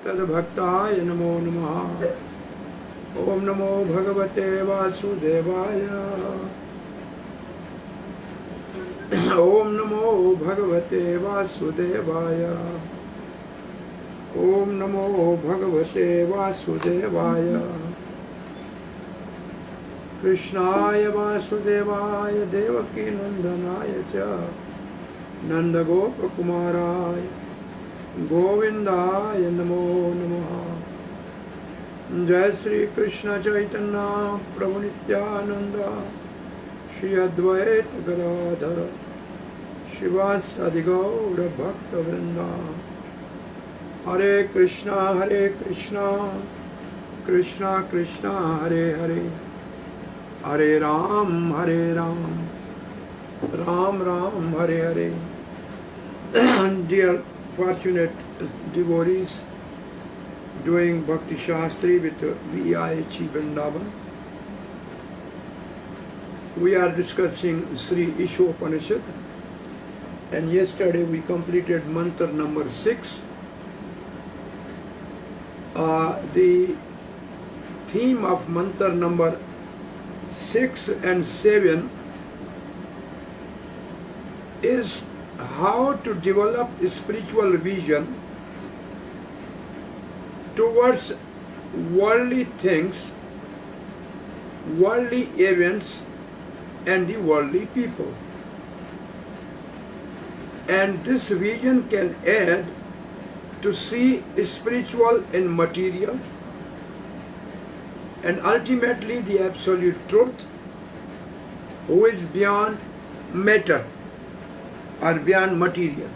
तद्भक्ताय नमो नमः। ओम नमो भगवते वासुदेवाय। ओम नमो भगवते वासुदेवाय। ओम नमो भगवते वासुदेवाय। कृष्णाय वासुदेवाय देवकी नंदनाय च नंदगोपकुमाराय गोविंदाय नमो नमः। जय श्री कृष्ण चैतन्य प्रभु नित्यानंद श्री अद्वैत गदाधर शिवासादि गौर भक्त वृंदा। हरे कृष्णा कृष्णा कृष्णा हरे हरे, हरे Ram Ram Ram Hare Hare. Dear fortunate devotees doing Bhakti Shastri with VIHE Vrindavan, we are discussing Sri Isopanisad, and yesterday we completed mantra number 6. The theme of mantra number 6 and 7 is how to develop spiritual vision towards worldly things, worldly events, and the worldly people. And this vision can aid to see spiritual and material, and ultimately the absolute truth, who is beyond matter or beyond material.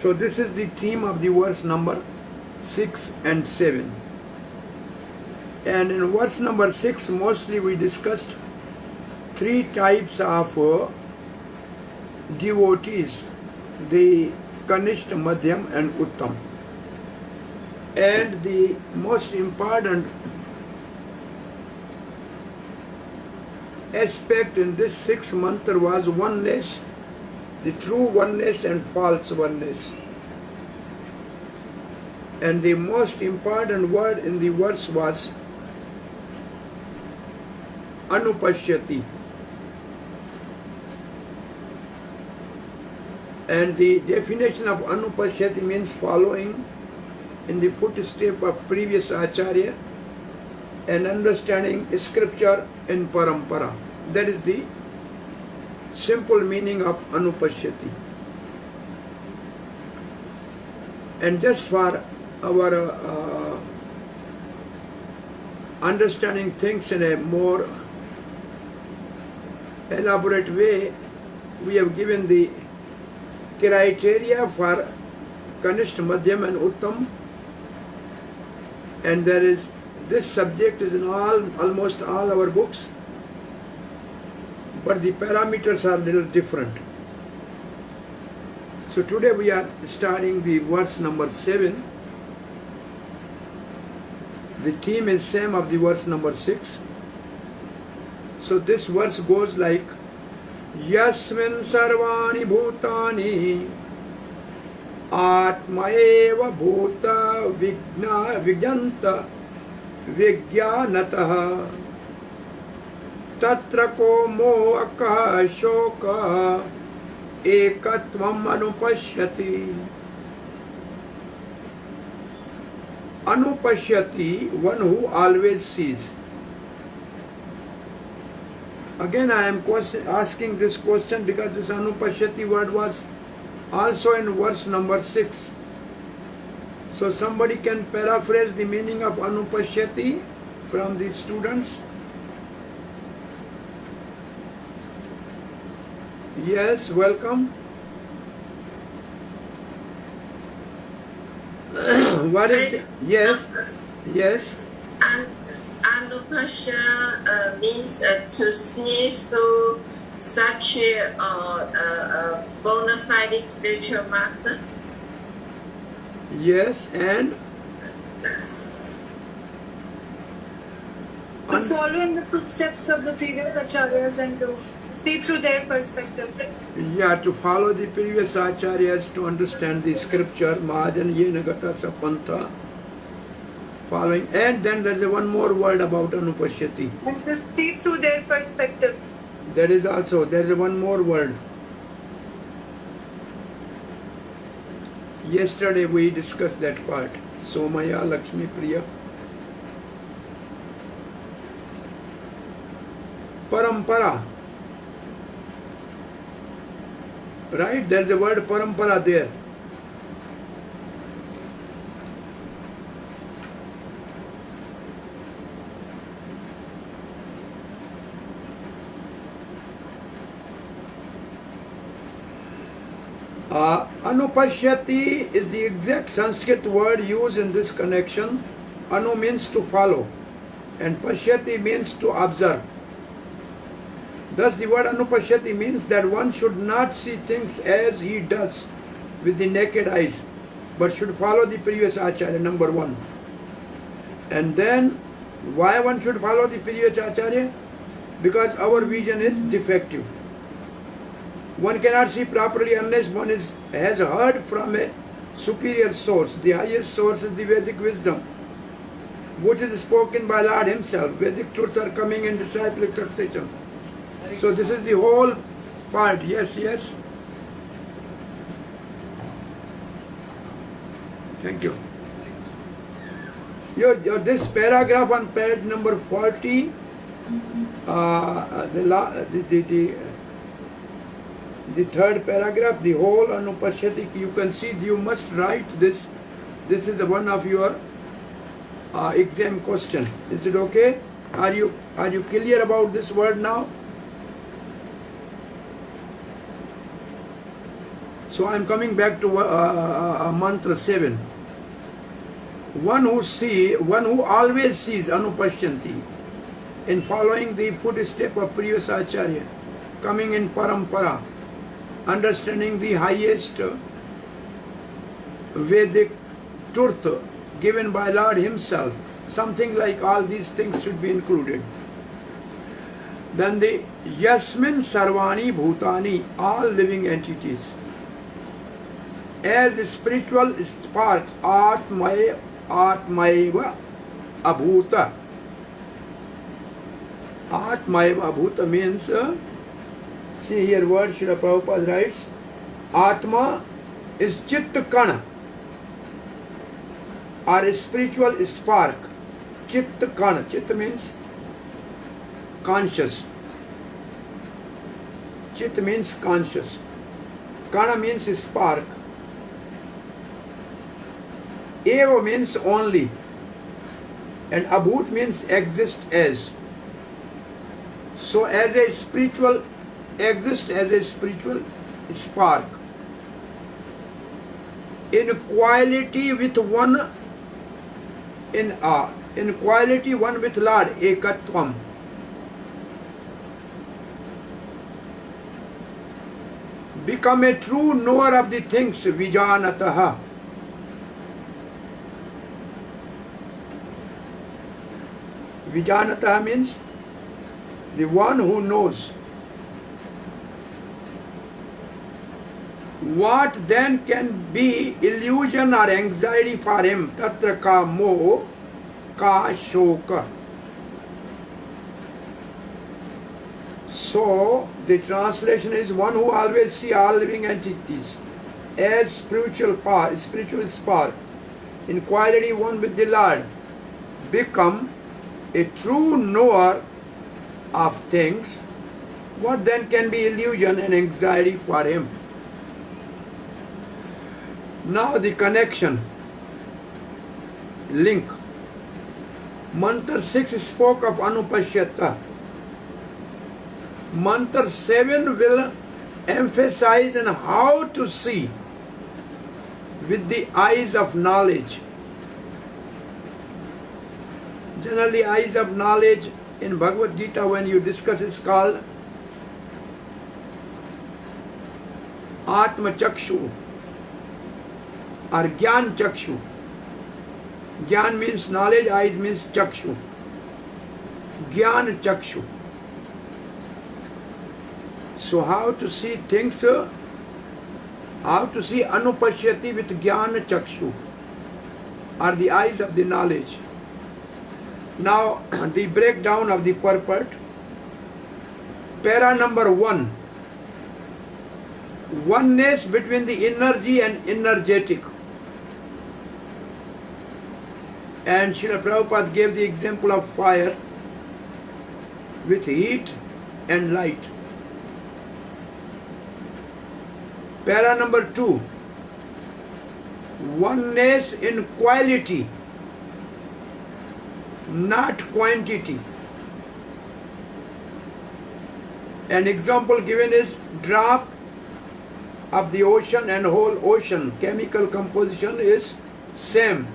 So this is the theme of the verse number 6 and 7. And in verse number 6 mostly we discussed 3 types of devotees, the Kanishta, Madhyam and Uttam. And the most important aspect in this 6th mantra was oneness, the true oneness and false oneness. And the most important word in the verse was Anupashyati. And the definition of Anupashyati means following in the footstep of previous Acharya and understanding scripture in Parampara. That is the simple meaning of Anupashyati. And just for our understanding things in a more elaborate way, we have given the criteria for Kanishta, Madhyam and Uttam, and there is, this subject is in almost all our books, but the parameters are a little different. So today we are starting the verse number 7. The theme is same of the verse number 6. So this verse goes like, Yasmin sarvani bhutani atmaeva bhuta vigyanta vigyanataha tatra ko moha shoka ekatvam anupashyati. Anupashyati, one who always sees. Again I am asking this question because this Anupashyati word was also in verse number 6. So somebody can paraphrase the meaning of Anupashyati from the students? Yes, welcome. What is the, yes. Anupasya means to see through such a bona fide spiritual master. Yes, and to follow in the footsteps of the previous acharyas and to see through their perspectives. Yeah, to follow the previous acharyas, to understand the scripture, Mahajan Yena Gata Sapantha, following. And then there is one more word about Anupashyati. And to see through their perspectives. There is one more word. Yesterday we discussed that part. Somaya Lakshmi Priya. Parampara. Right? There's a word parampara there. Anupashyati is the exact Sanskrit word used in this connection. Anu means to follow and Pashyati means to observe. Thus the word Anupashyati means that one should not see things as he does with the naked eyes, but should follow the previous Acharya, number one. And then, why one should follow the previous Acharya? Because our vision is defective. One cannot see properly unless one has heard from a superior source. The highest source is the Vedic wisdom, which is spoken by Lord himself. Vedic truths are coming in disciplic succession. So this is the whole part. Yes, yes. Thank you. This paragraph on page number 40, the third paragraph, the whole Anupashyati, you can see, you must write this. This is one of your exam question. Is it okay? Are you clear about this word now? So I am coming back to mantra 7. One who always sees Anupashyanti in following the footstep of previous Acharya, coming in parampara, understanding the highest Vedic truth given by Lord himself. Something like all these things should be included. Then the Yasmin Sarvani Bhutani, all living entities. As a spiritual spark, Atmaiva Abhuta. Atmaiva Abhuta means, see here word Srila Prabhupada writes, Atma is Chitta Kana, or a spiritual spark. Chitta Kana. Chitta means conscious. Chitta means conscious. Kana means spark. Eva means only, and Abhut means exist as. So as a spiritual, exist as a spiritual spark. In quality with one, in quality one with Lord, Ekatvam. Become a true knower of the things, Vijanataha. Vijanataha means the one who knows. What then can be illusion or anxiety for him? Tatra ka moh ka shoka. So the translation is one who always see all living entities as spiritual spark. In quality one with the Lord. Become a true knower of things. What then can be illusion and anxiety for him? Now the connection, link. Mantra 6 spoke of Anupashyata. Mantra 7 will emphasize on how to see with the eyes of knowledge. Generally, eyes of knowledge in Bhagavad Gita, when you discuss, is called Atma Chakshu or Gyan Chakshu. Gyan means knowledge, eyes means Chakshu. Gyan Chakshu. So how to see things, how to see anupashyati with jnana chakshu, are the eyes of the knowledge. Now the breakdown of the purport. Para number 1. Oneness between the energy and energetic. And Srila Prabhupada gave the example of fire with heat and light. Para number 2. Oneness in quality, not quantity. An example given is drop of the ocean and whole ocean. Chemical composition is same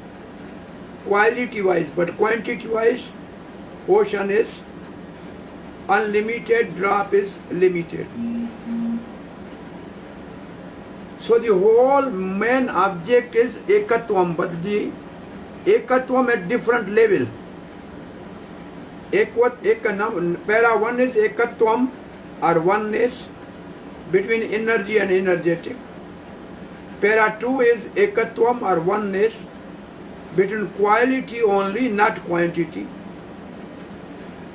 quality wise, but quantity wise ocean is unlimited, drop is limited. So the whole main object is ekatvam, but the ekatvam at different level. Para 1 is ekatvam or oneness between energy and energetic. Para 2 is ekatvam or oneness between quality only, not quantity.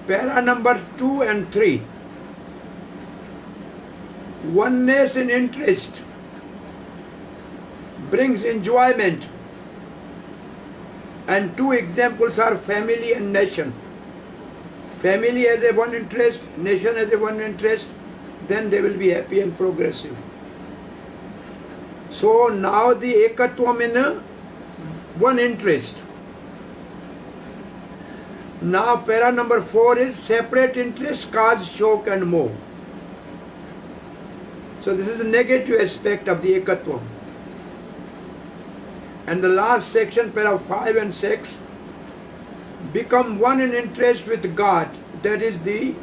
Para number 2 and 3. Oneness in interest brings enjoyment. And 2 examples are family and nation. Family has a one interest, nation has a one interest, then they will be happy and progressive. So now the ekatvam in one interest. Now para number 4 is separate interest cause shock and moh. So this is the negative aspect of the ekatvam. And the last section, para 5 and 6, become one in interest with God. That is the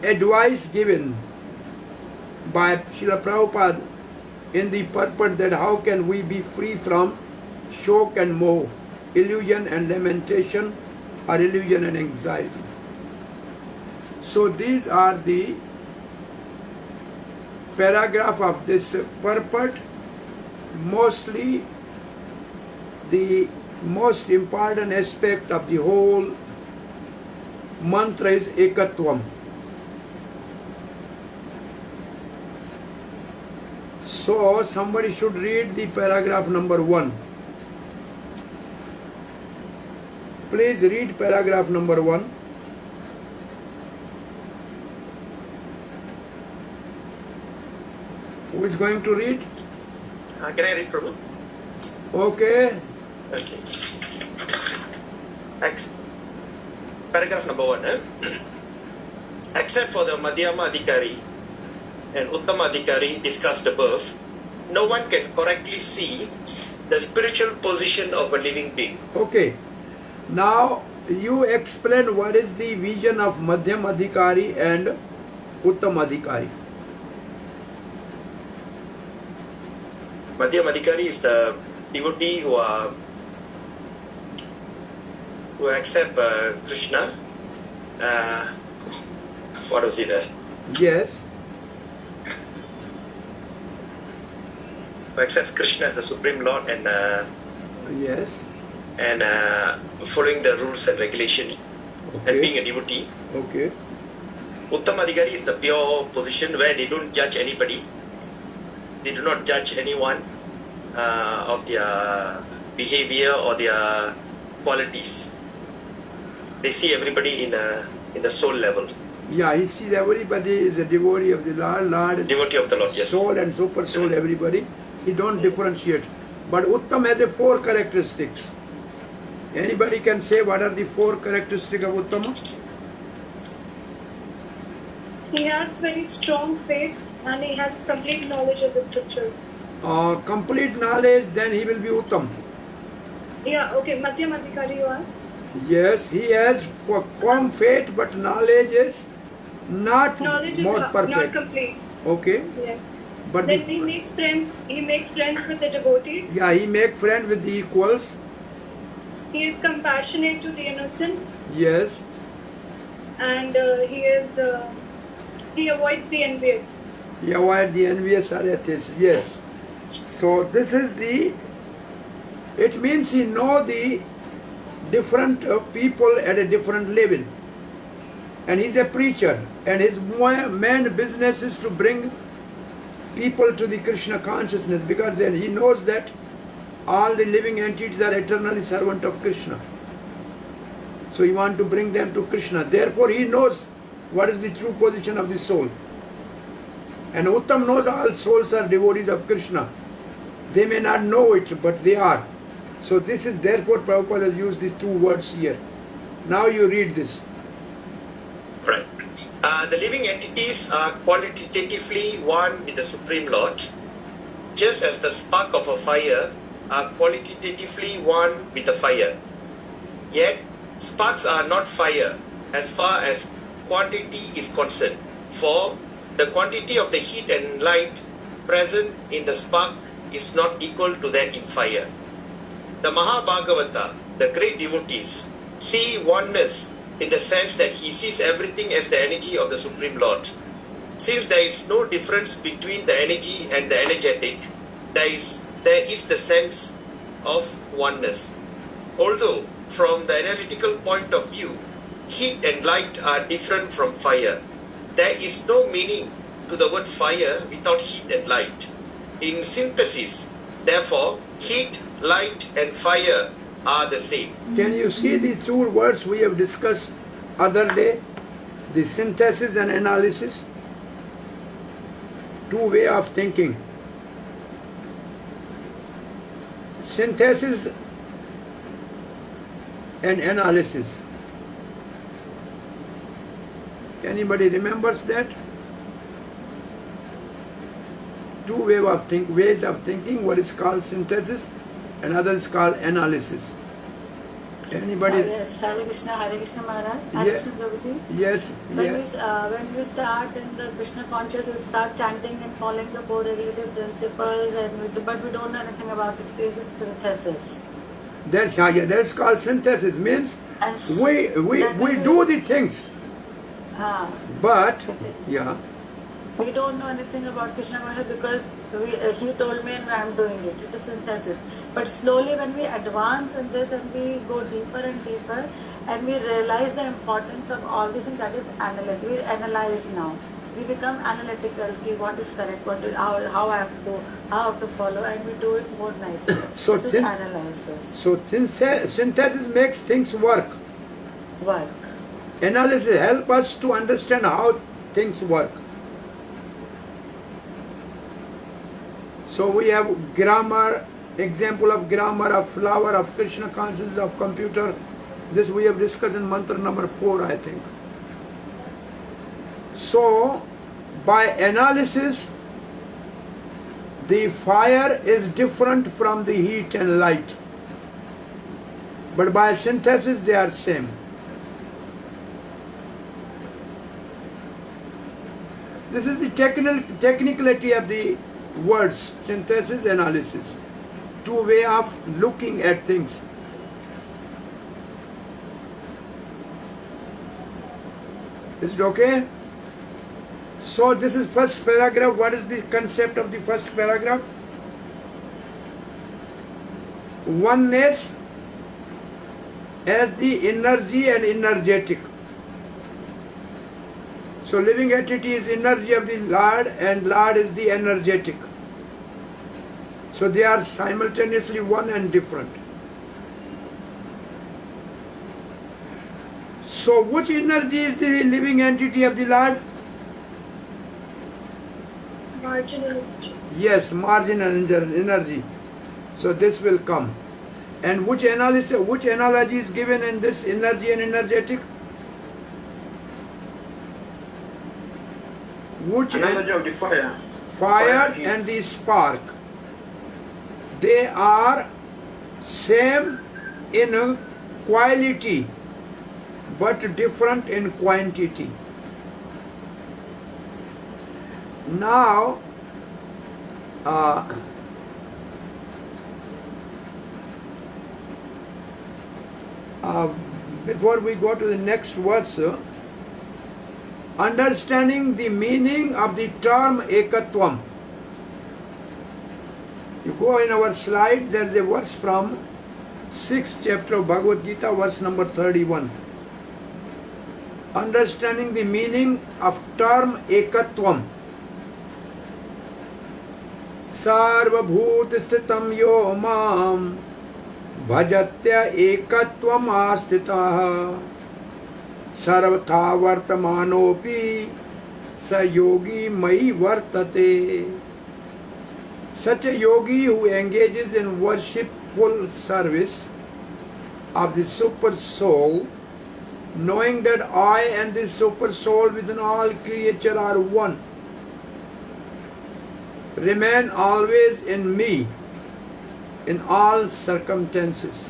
advice given by Srila Prabhupada in the purport that how can we be free from shock and moh, illusion and lamentation, or illusion and anxiety. So these are the paragraph of this purport. Mostly the most important aspect of the whole mantra is ekatvam. So somebody should read the paragraph number 1. Please read paragraph number 1. Who is going to read? Can I read, Prabhu? Okay. Okay. Paragraph number 1. Except for the Madhyama Adhikari and Uttama Adhikari discussed above, no one can correctly see the spiritual position of a living being. Okay. Now you explain what is the vision of Madhyam Adhikari and Uttam Adhikari. Madhyam Adhikari is the devotee who accept Krishna. What was it? Yes. Who accept Krishna as the Supreme Lord and Yes. and following the rules and regulation and being a devotee. Okay. Uttama Adhikari is the pure position where they don't judge anybody. They do not judge anyone of their behavior or their qualities. They see everybody in the soul level. Yeah, he sees everybody is a devotee of the Lord, Devotee of the Lord, yes. soul and super soul, everybody. He don't differentiate. But Uttam has 4 characteristics. Anybody can say what are the 4 characteristics of Uttama? He has very strong faith and he has complete knowledge of the scriptures. Complete knowledge, then he will be Uttam. Yeah, okay. Madhyam Adhikari you asked? Yes, he has firm faith, but knowledge is not Knowledge is more not perfect. complete. Okay. Yes. But Then he makes friends with the devotees. yeah, he make friend with the equals. He is compassionate to the innocent Yes. and he is He avoids the envious. He avoids the envious or atheists. Yes. So this is the, it means he knows the different people at a different level. And he's a preacher. And his main business is to bring people to the Krishna consciousness, because then he knows that all the living entities are eternally servant of Krishna. So he wants to bring them to Krishna. Therefore he knows what is the true position of the soul. And Uttam knows all souls are devotees of Krishna. They may not know it, but they are. So this is, therefore Prabhupada has used these two words here. Now you read this. Right. The living entities are qualitatively one with the Supreme Lord, just as the spark of a fire are qualitatively one with the fire. Yet, sparks are not fire as far as quantity is concerned, for the quantity of the heat and light present in the spark is not equal to that in fire. The Mahabhagavata, the great devotees, see oneness in the sense that he sees everything as the energy of the Supreme Lord. Since there is no difference between the energy and the energetic, there is the sense of oneness. Although, from the analytical point of view, heat and light are different from fire, there is no meaning to the word fire without heat and light. In synthesis, therefore, heat, light and fire are the same. Can you see the two words we have discussed other day? The synthesis and analysis. Two way of thinking. Synthesis and analysis. Anybody remembers that? Two ways of thinking. What is called synthesis and other is called analysis. Anybody? Yes, Hare Krishna Maharaj. Hare Krishna Prabhuji. Yes. When we start in the Krishna consciousness, start chanting and following the four regulative principles, but we don't know anything about it. This is synthesis. That's called synthesis. Means we do the things, but yeah. We don't know anything about Krishna consciousness because he told me and I am doing it. It is synthesis. But slowly when we advance in this and we go deeper and deeper and we realize the importance of all these things, that is analysis. We analyze now. We become analytical. What is correct? How I have to follow, and we do it more nicely. So this is analysis. So synthesis makes things work. Analysis helps us to understand how things work. So we have grammar, example of grammar, of flower, of Krishna consciousness, of computer. This we have discussed in mantra number 4, I think. So, by analysis, the fire is different from the heat and light. But by synthesis, they are same. This is the technicality of the words, synthesis, analysis. Two way of looking at things. Is it okay? So this is first paragraph. What is the concept of the first paragraph? Oneness as the energy and energetic. So living entity is energy of the Lord and Lord is the energetic. So they are simultaneously one and different. So which energy is the living entity of the Lord? Marginal energy. Yes, marginal energy. So this will come. And which analogy is given in this energy and energetic? Which analogy of the fire? Fire and the spark. They are same in quality but different in quantity. Now, before we go to the next verse, understanding the meaning of the term ekatvam. You go in our slide, there is a verse from 6th chapter of Bhagavad Gita, verse number 31. Understanding the meaning of term ekatvam. Sarvabhut sthitam yo mam bhajatya ekatvam astitaha sarvatha vartamanopi sa yogi mai vartate. Such a yogi who engages in worshipful service of the super soul, knowing that I and the super soul within all creature are one, remain always in me in all circumstances.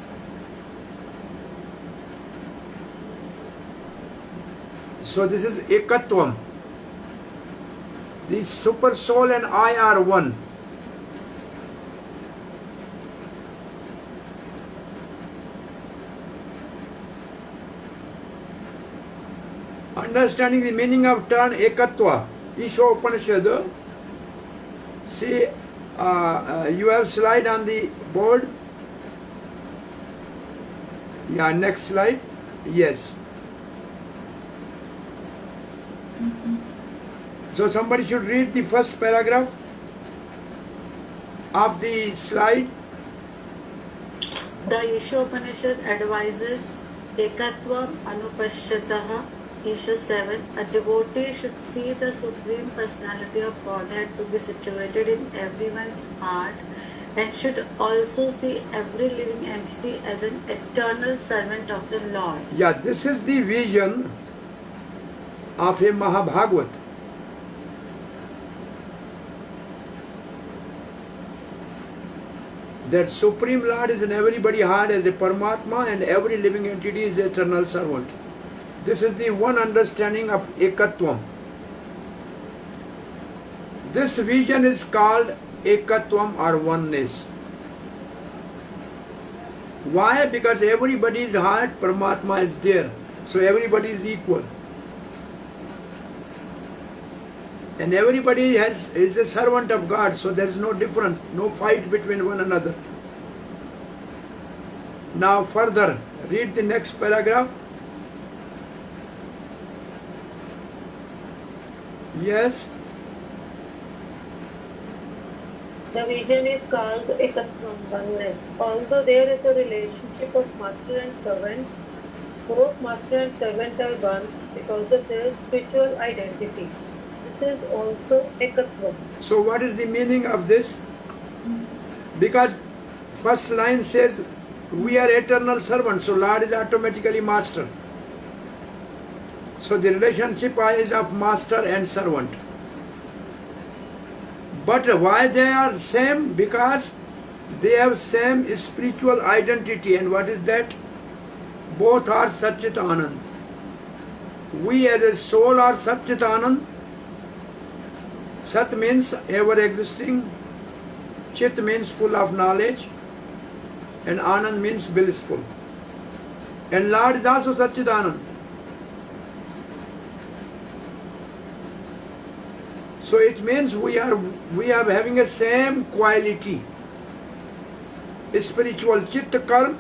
So this is ekatvam. The super soul and I are one. Understanding the meaning of term ekatva, Isopanisad. See, you have slide on the board. Yeah, next slide. Yes. So somebody should read the first paragraph of the slide. The Isopanisad advises Ekatvam Anupashyataha, Isha 7. A devotee should see the Supreme Personality of Godhead to be situated in everyone's heart and should also see every living entity as an eternal servant of the Lord. Yeah, this is the vision of a Mahabhagavat. That Supreme Lord is in everybody's heart as a Paramatma and every living entity is the eternal servant. This is the one understanding of Ekatvam. This vision is called Ekatvam or oneness. Why? Because everybody's heart, Paramatma is there. So everybody is equal. And everybody is a servant of God, so there is no difference, no fight between one another. Now further, read the next paragraph. Yes. The vision is called Ekatvam, oneness. Although there is a relationship of master and servant, both master and servant are one because of their spiritual identity. This is also Ekatvam. So what is the meaning of this? Because first line says we are eternal servants, so Lord is automatically master. So the relationship is of master and servant. But why they are same? Because they have same spiritual identity. And what is that? Both are Satchit Anand. We as a soul are Satchit Anand. Sat means ever existing, Chit means full of knowledge, and Anand means blissful. And Lord is also Satchit Anand. So it means we are having a same quality. Spiritual Chit Karm,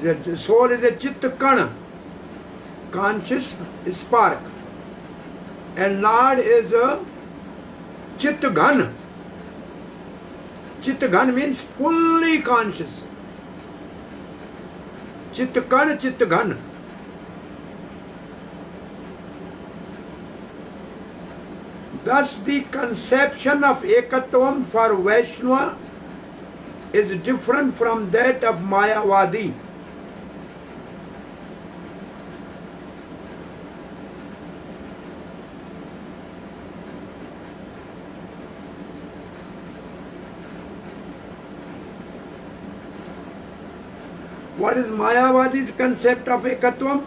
the soul is a Chit Kana, conscious spark. And Lord is a Chit Ghan. Chit Ghan means fully conscious. Chit Kana, Chit Ghan. Thus the conception of Ekatvam for Vaishnava is different from that of Mayavadi. What is Mayavadi's concept of Ekatvam?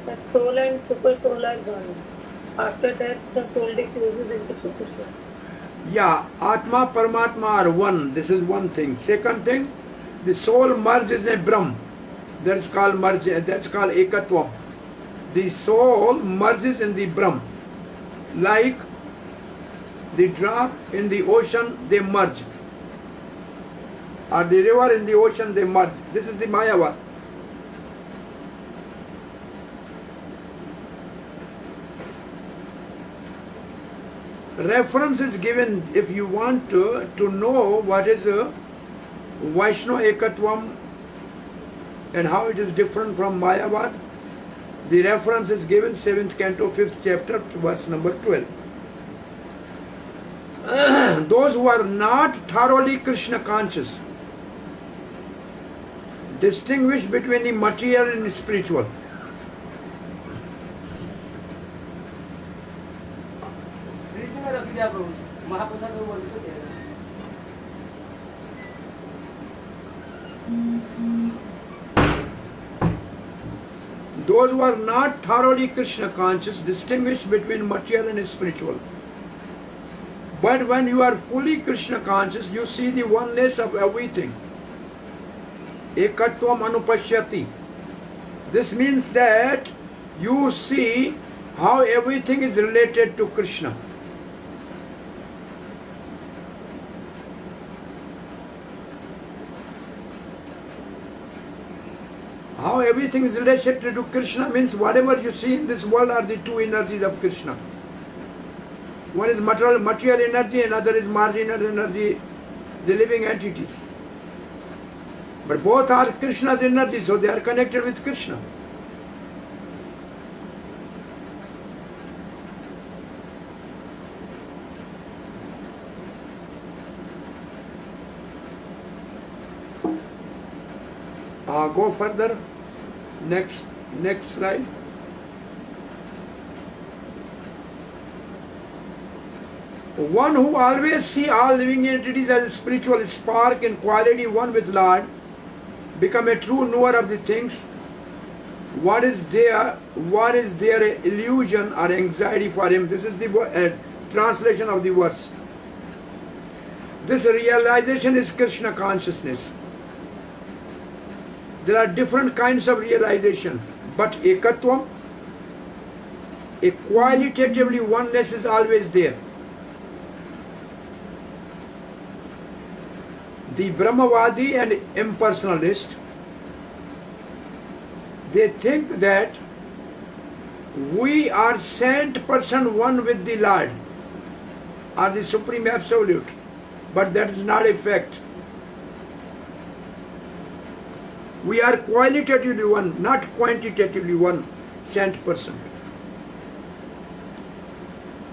That soul and super soul are one. After that, the soul diffuses into super soul. Yeah, Atma, Paramatma are one. This is one thing. Second thing, the soul merges in Brahm. That's called merge. That's called ekatvam. The soul merges in the Brahm, like the drop in the ocean, they merge, or the river in the ocean, they merge. This is the Mayavad. Reference is given if you want to know what is Vaishnava Ekatvam and how it is different from Mayavad. The reference is given 7th canto, 5th chapter, verse number 12. Those who are not thoroughly Krishna conscious distinguish between the material and the spiritual. Those who are not thoroughly Krishna conscious distinguish between material and spiritual. But when you are fully Krishna conscious, you see the oneness of everything. Ekatvam anupashyati. This means that you see how everything is related to Krishna. How everything is related to Krishna means whatever you see in this world are the two energies of Krishna. One is material energy, another is marginal energy, the living entities. But both are Krishna's energy, so they are connected with Krishna. Go further. Next slide. One who always see all living entities as a spiritual spark in quality one with Lord, become a true knower of the things. What is their illusion or anxiety for him? This is the translation of the verse. This realization is Krishna consciousness. There are different kinds of realization, but ekatvam, a qualitatively oneness is always there. The Brahmavadi and impersonalist, they think that we are 100% one with the Lord or the Supreme Absolute, but that is not a fact. We are qualitatively one, not quantitatively one, 100%.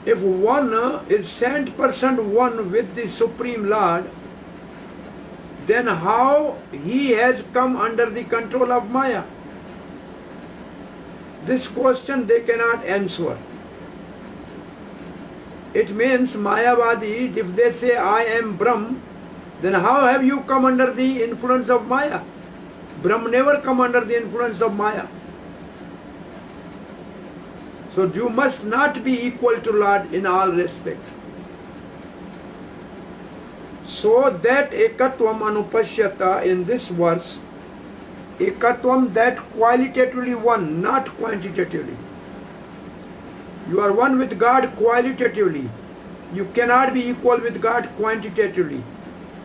If one is 100% one with the Supreme Lord, then how he has come under the control of Maya? This question they cannot answer. It means Mayavadi, if they say I am Brahm, then how have you come under the influence of Maya? Brahm never come under the influence of Maya. So you must not be equal to Lord in all respect. So that ekatvam anupashyata in this verse, ekatvam, that qualitatively one, not quantitatively. You are one with God qualitatively. You cannot be equal with God quantitatively.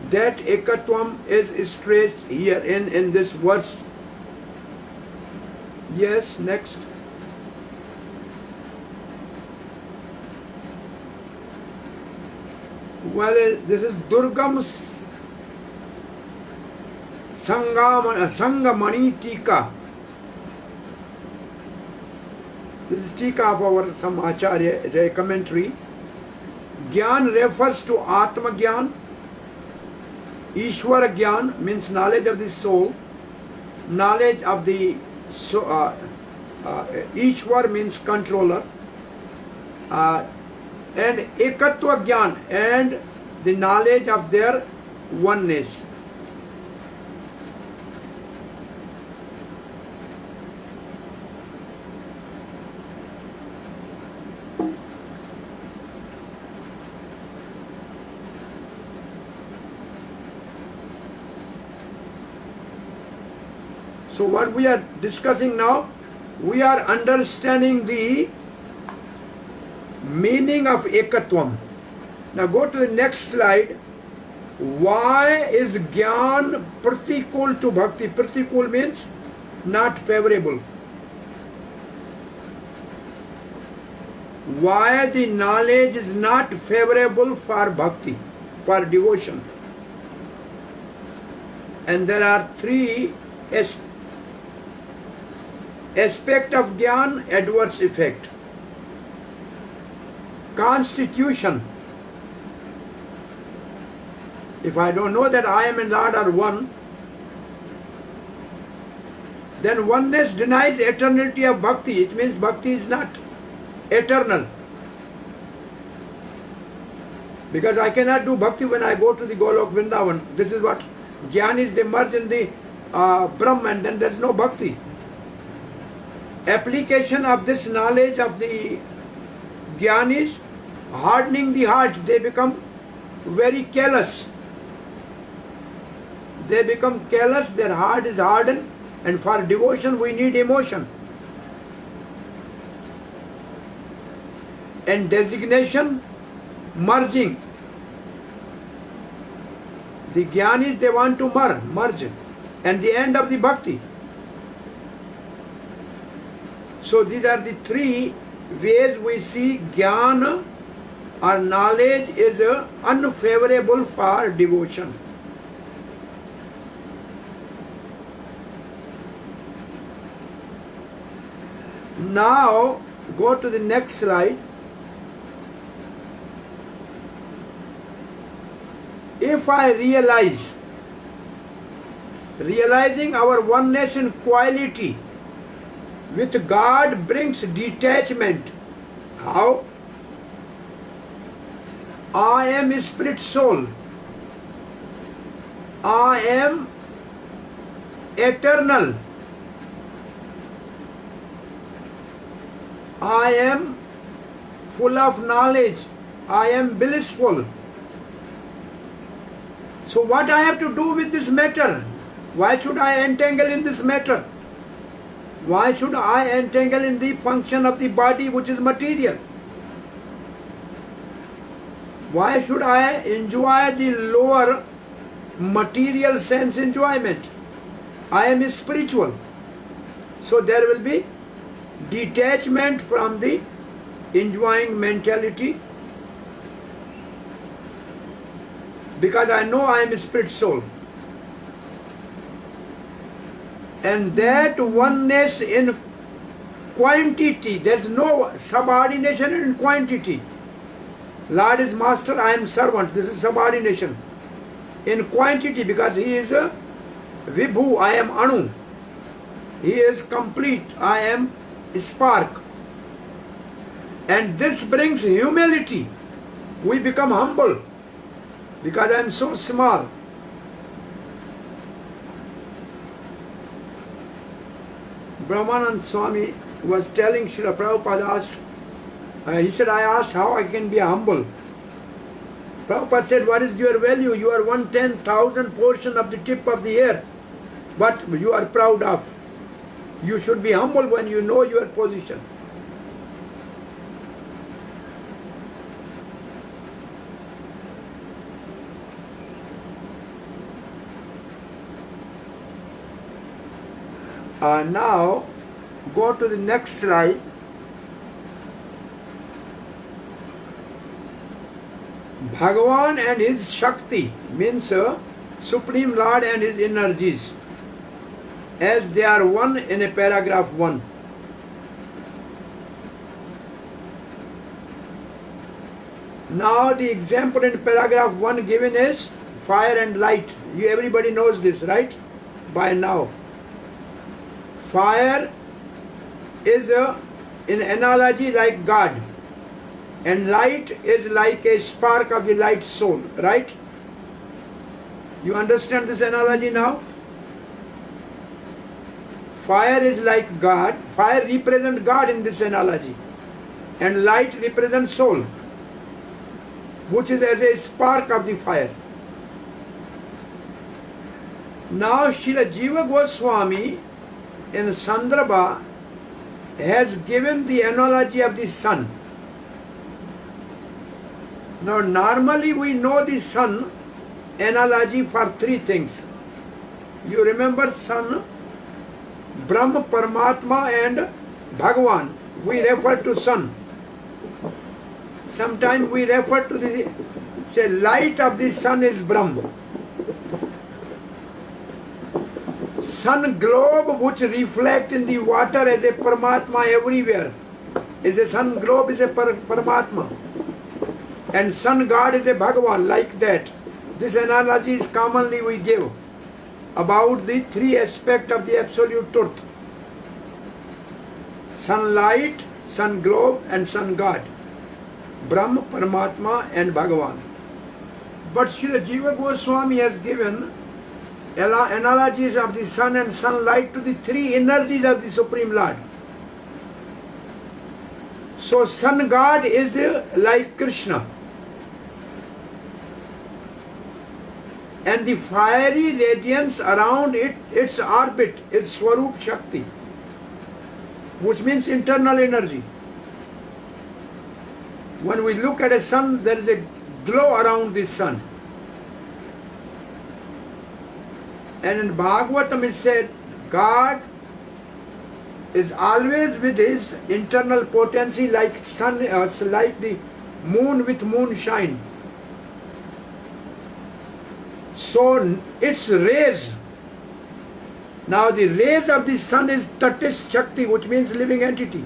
That ekatvam is stressed here in this verse. Yes, next. Well, this is Durgam Sangamani Tika. This is Tika of our some Acharya commentary. Gyan refers to Atma Gyan. Ishwara Gyan means knowledge of the soul. Knowledge of the Ishwar means controller. And Ekatva Gyan and the knowledge of their oneness. So what we are discussing now, we are understanding the meaning of ekatvam. Now go to the next slide. Why is Gyan pratikul to bhakti? Pratikul means not favorable. Why the knowledge is not favorable for bhakti, for devotion? And there are three aspects of Gyan: adverse effect, constitution. If I don't know that I am and Lord are one, then oneness denies eternality of bhakti. It means bhakti is not eternal. Because I cannot do bhakti when I go to the Golok Vrindavan. This is what Gyan is. They merge in the Brahm, and then there is no bhakti. Application of this knowledge of the Gyan is hardening the heart. They become very callous. They become callous, their heart is hardened, and for devotion we need emotion. And designation, merging. The Gyanis, they want to merge, and the end of the bhakti. So these are the three ways we see Jnana or knowledge is unfavorable for devotion. Now go to the next slide. If I realizing our oneness in quality with God brings detachment. How? I am spirit soul. I am eternal. I am full of knowledge. I am blissful. So what I have to do with this matter? Why should I entangle in this matter? Why should I entangle in the function of the body which is material? Why should I enjoy the lower material sense enjoyment? I am spiritual. So there will be detachment from the enjoying mentality, because I know I am spirit soul. And that oneness in quantity, there is no subordination in quantity. Lord is master, I am servant. This is subordination. In quantity, because he is a Vibhu, I am Anu. He is complete, I am spark. And this brings humility. We become humble because I am so small. Brahmanand Swami was telling Srila Prabhupada asked, he said, I asked how I can be humble. Prabhupada said, what is your value? You are 1/10,000th portion of the tip of the air. What you are proud of? You should be humble when you know your position. Now go to the next slide. Bhagavan and his Shakti means Supreme Lord and his energies, as they are one in a paragraph 1. Now the example in paragraph 1 given is fire and light. Everybody knows this, right? By now. Fire is in analogy like God, and light is like a spark of the light soul, right? You understand this analogy now? Fire is like God. Fire represents God in this analogy, and light represents soul, which is as a spark of the fire. Now Srila Jiva Goswami in Sandarbha has given the analogy of the sun. Now normally we know the sun analogy for three things. You remember sun, Brahma, Paramatma and Bhagavan. We refer to sun. Sometimes we refer to the light of the sun is Brahma. Sun globe which reflect in the water as a Paramatma everywhere. Is a sun globe is a Paramatma. And sun god is a Bhagavan, like that. This analogy is commonly we give about the three aspects of the absolute truth. Sunlight, sun globe and sun god. Brahma, Paramatma and Bhagavan. But Srila Jiva Goswami has given analogies of the sun and sunlight to the three energies of the Supreme Lord. So sun god is like Krishna. And the fiery radiance around it, its orbit, is Swarup Shakti, which means internal energy. When we look at a sun, there is a glow around the sun. And in Bhagavatam it said, God is always with his internal potency like sun, like the moon with moonshine. So its rays, now the rays of the sun is Tatis Shakti, which means living entity.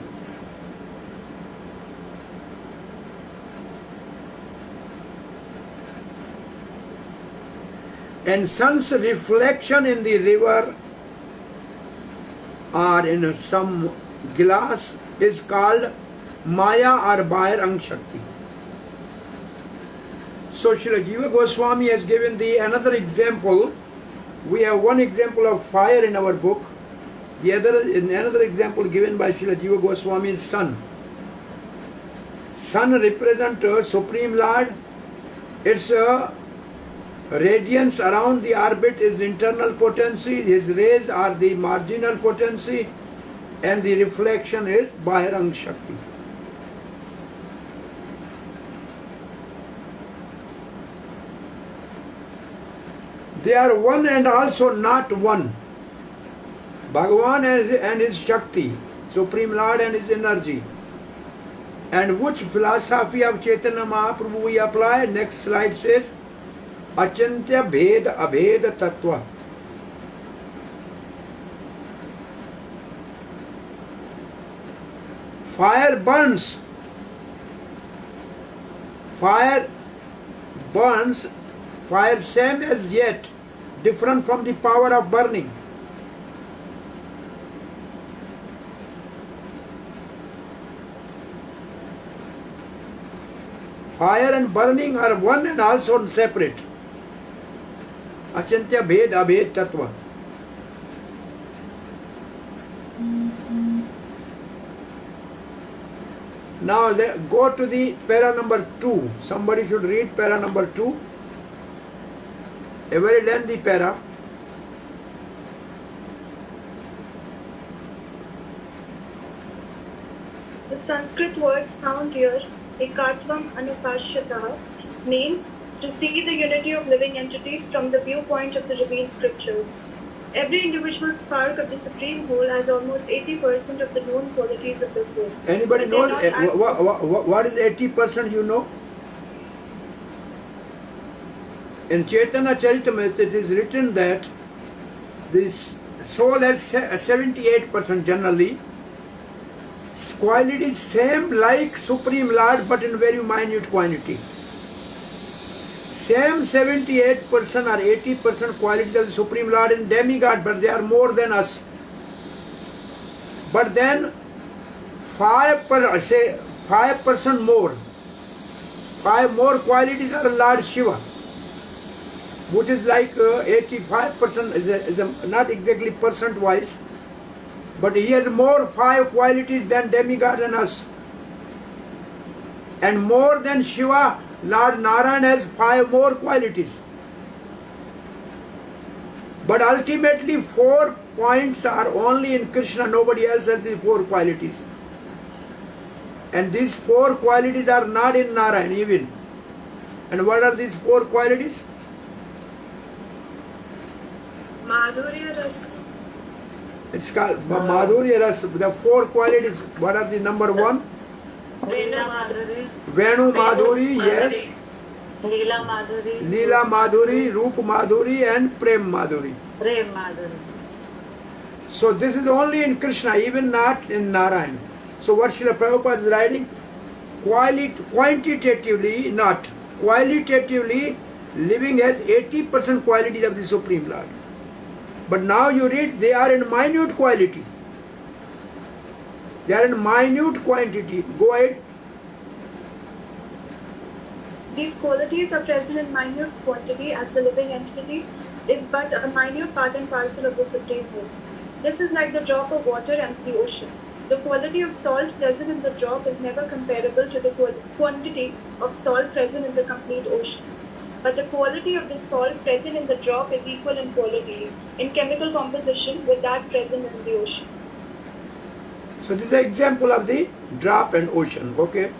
And sun's reflection in the river or in some glass is called Maya or Bahir Shakti. So Srila Jiva Goswami has given another example. We have one example of fire in our book. Another example given by Srila Jiva Goswami is sun. Sun represents Supreme Lord. Its radiance around the orbit is internal potency. His rays are the marginal potency. And the reflection is Bahirang Shakti. They are one and also not one. Bhagavan and his Shakti, Supreme Lord and his energy. And which philosophy of Chaitanya Mahaprabhu we apply? Next slide says, Achantya Bheda Abheda Tattva. Fire burns. Fire burns. Fire same as yet, different from the power of burning. Fire and burning are one and also separate. Achantya Bhed Abhed Tattva. Now go to the para number 2. Somebody should read para number 2. A very lengthy para. The Sanskrit words found here, ekatvam anupashyatah, means to see the unity of living entities from the viewpoint of the revealed scriptures. Every individual spark of the Supreme Whole has almost 80% of the known qualities of the whole. Anybody knows what is 80% you know? In Chaitanya Charitamrita it is written that this soul has 78% generally. Quality is same like Supreme Lord but in very minute quantity. Same 78% or 80% qualities of the Supreme Lord in demigod, but they are more than us. But then 5% more. 5 more qualities are Lord Shiva, which is like 85%, is not exactly percent wise, but he has more 5 qualities than demigod and us. And more than Shiva, Lord Narayan has 5 more qualities. But ultimately 4 points are only in Krishna, nobody else has the 4 qualities. And these 4 qualities are not in Narayan even. And what are these 4 qualities? Madhurya Ras. It's called Madhurya Ras. The 4 qualities, what are the number 1? Veena Madhuri, Venu Madhuri, yes. Leela Madhuri, Leela Madhuri, Roop Madhuri and Prem Madhuri. Prem Madhuri. So this is only in Krishna, even not in Narayan. So what Srila Prabhupada is writing? Quantitatively not. Qualitatively, living has 80% qualities of the Supreme Lord. But now you read, they are in minute quality. They are in minute quantity. Go ahead. These qualities are present in minute quantity as the living entity is but a minute part and parcel of the Supreme Whole. This is like the drop of water and the ocean. The quality of salt present in the drop is never comparable to the quantity of salt present in the complete ocean. But the quality of the salt present in the drop is equal in quality, in chemical composition, with that present in the ocean. So this is an example of the drop and ocean. Okay.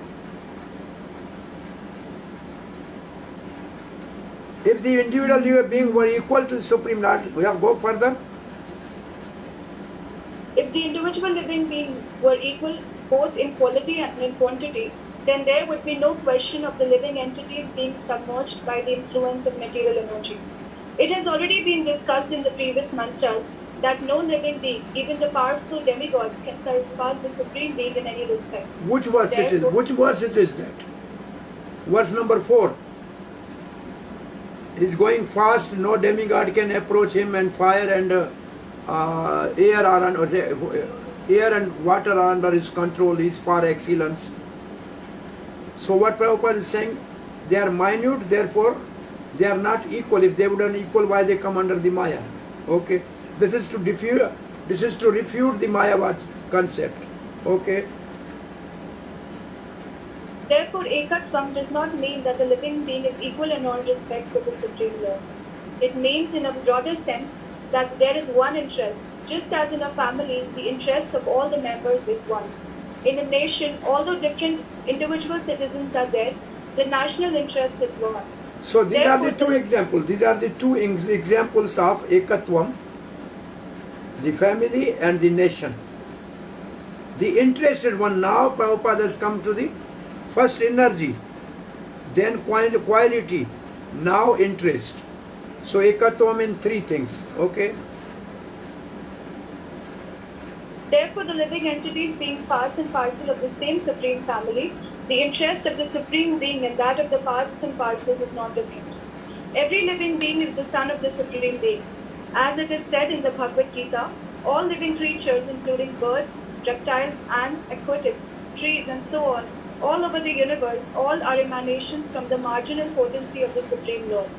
If the individual human being were equal to the Supreme Lord, we have go further. If the individual living being were equal both in quality and in quantity, then there would be no question of the living entities being submerged by the influence of material energy. It has already been discussed in the previous mantras that no living being, even the powerful demigods, can surpass the Supreme Being in any respect. Which verse it is? Which verse it is that? Verse number 4. He is going fast, no demigod can approach him, and fire and air and water are under his control, he is par excellence. So what Prabhupada is saying, they are minute, therefore they are not equal. If they would not equal, why they come under the Maya? Okay. This is to refute the Mayavad concept. Okay. Therefore, Ekatvam does not mean that the living being is equal in all respects with the Supreme Lord. It means in a broader sense that there is one interest, just as in a family, the interest of all the members is one. In a nation, although different individual citizens are there, the national interest is one. So these are the 2 examples. These are the 2 examples of Ekatvam, the family and the nation. The interested one, now Prabhupada has come to the first energy, then quality, now interest. So Ekatvam in 3 things. Okay. Therefore, the living entities being parts and parcel of the same Supreme Family, the interest of the Supreme Being and that of the parts and parcels is not different. Every living being is the son of the Supreme Being. As it is said in the Bhagavad Gita, all living creatures, including birds, reptiles, ants, aquatics, trees, and so on, all over the universe, all are emanations from the marginal potency of the Supreme Lord.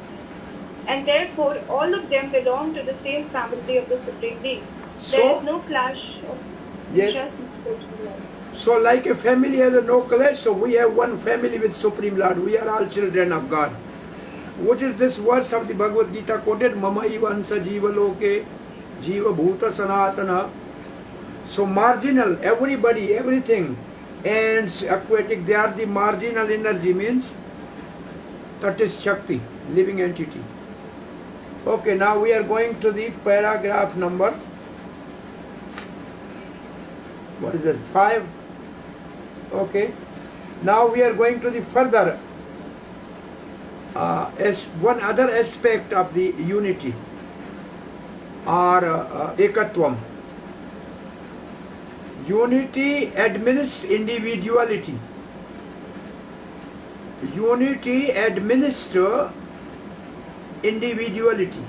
And therefore, all of them belong to the same family of the Supreme Being. There is no clash of interest in spiritual life. So like a family has no clash, so we have one family with Supreme Lord. We are all children of God. Which is this verse of the Bhagavad Gita quoted, Mama ivansa jiva loke, jiva bhuta sanatana. So marginal, everybody, everything, ants, aquatic, they are the marginal energy, means that is Shakti, living entity. Okay, now we are going to the paragraph number, what is it, 5? Okay, now we are going to the further as one other aspect of the unity or Ekatvam. Unity administers individuality. Unity administers individuality.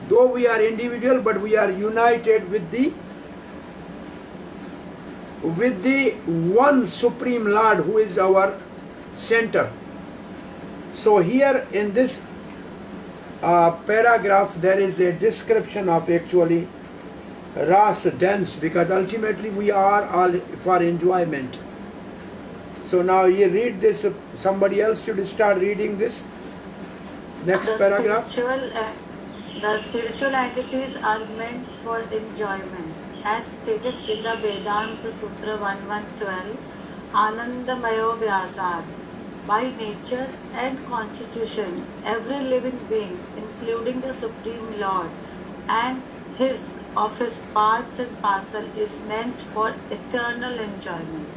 Though we are individual, but we are united with the one Supreme Lord who is our center. So here in this paragraph there is a description of actually ras dance, because ultimately we are all for enjoyment. So now you read this, somebody else should start reading this next paragraph. The spiritual entities are meant for enjoyment. As stated in the Vedanta Sutra 1112, Anandamayo Vyasad. By nature and constitution, every living being, including the Supreme Lord and his of his parts and parcel, is meant for eternal enjoyment.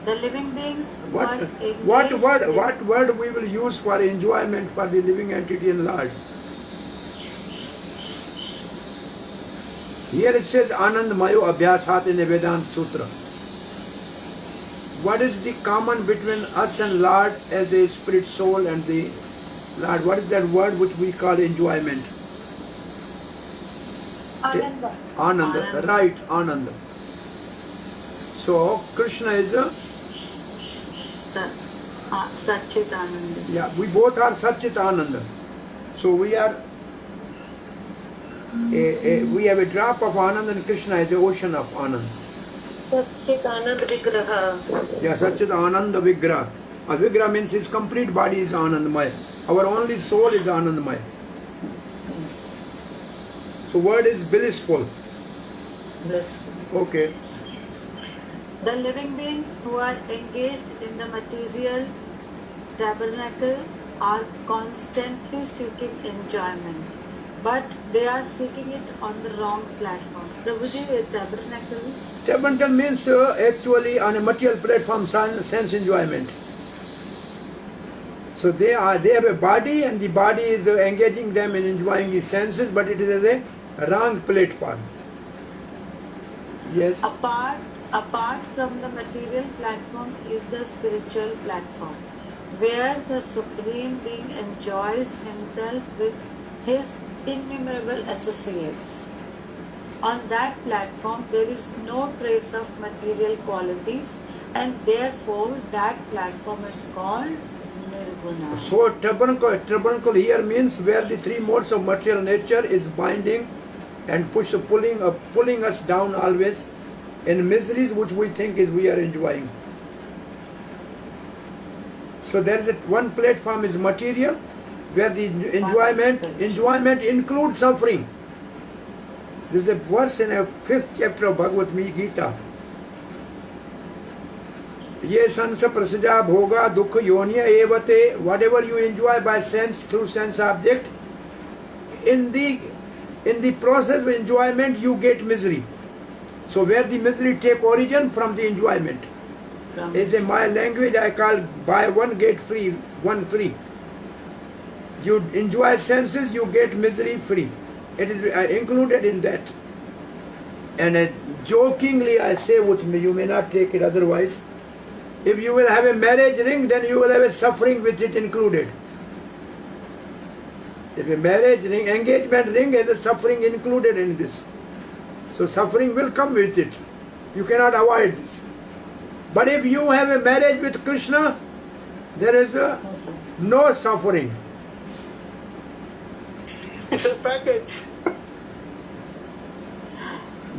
The living beings who are engaged What word we will use for enjoyment for the living entity in Lord? Here it says Anandamayo Abhyasat in the Vedanta Sutra. What is the common between us and Lord as a spirit soul and the Lord? What is that word which we call enjoyment? Ananda. Ananda. Ananda. Right, Ananda. So Krishna is a Satchit Ananda. yeah, we both are Satchit Ananda. So we are we have a drop of Ananda and Krishna is the ocean of Ananda. Satchitananda Vigraha. Yeah, Satchit Ananda Vigraha. A Vigraha means his complete body is Anandamaya. Our only soul is Anandamaya. Yes. So word is blissful. This. Okay. The living beings who are engaged in the material tabernacle are constantly seeking enjoyment, but they are seeking it on the wrong platform. Prabhuji, a tabernacle? Tabernacle means actually on a material platform sense enjoyment. So they have a body and the body is engaging them in enjoying the senses, but it is a wrong platform. Yes. Apart from the material platform is the spiritual platform, where the Supreme Being enjoys himself with his innumerable associates. On that platform there is no trace of material qualities, and therefore that platform is called Nirguna. So tabernacle here means where the three modes of material nature is binding and pulling us down always in miseries which we think is we are enjoying. So there is one platform is material, where the enjoyment includes suffering. There is a verse in a 5th chapter of Bhagavad Gita. Ye sansa prasija bhoga dukha yonya evate. Whatever you enjoy by sense through sense object, in the process of enjoyment you get misery. So where the misery take origin from the enjoyment. Is in my language I call buy one get free, one free. You enjoy senses, you get misery free. It is included in that. And jokingly I say, which you may not take it otherwise, if you will have a marriage ring, then you will have a suffering with it included. If a marriage ring, engagement ring has a suffering included in this. So suffering will come with it. You cannot avoid this. But if you have a marriage with Krishna, there is no suffering. It's a package.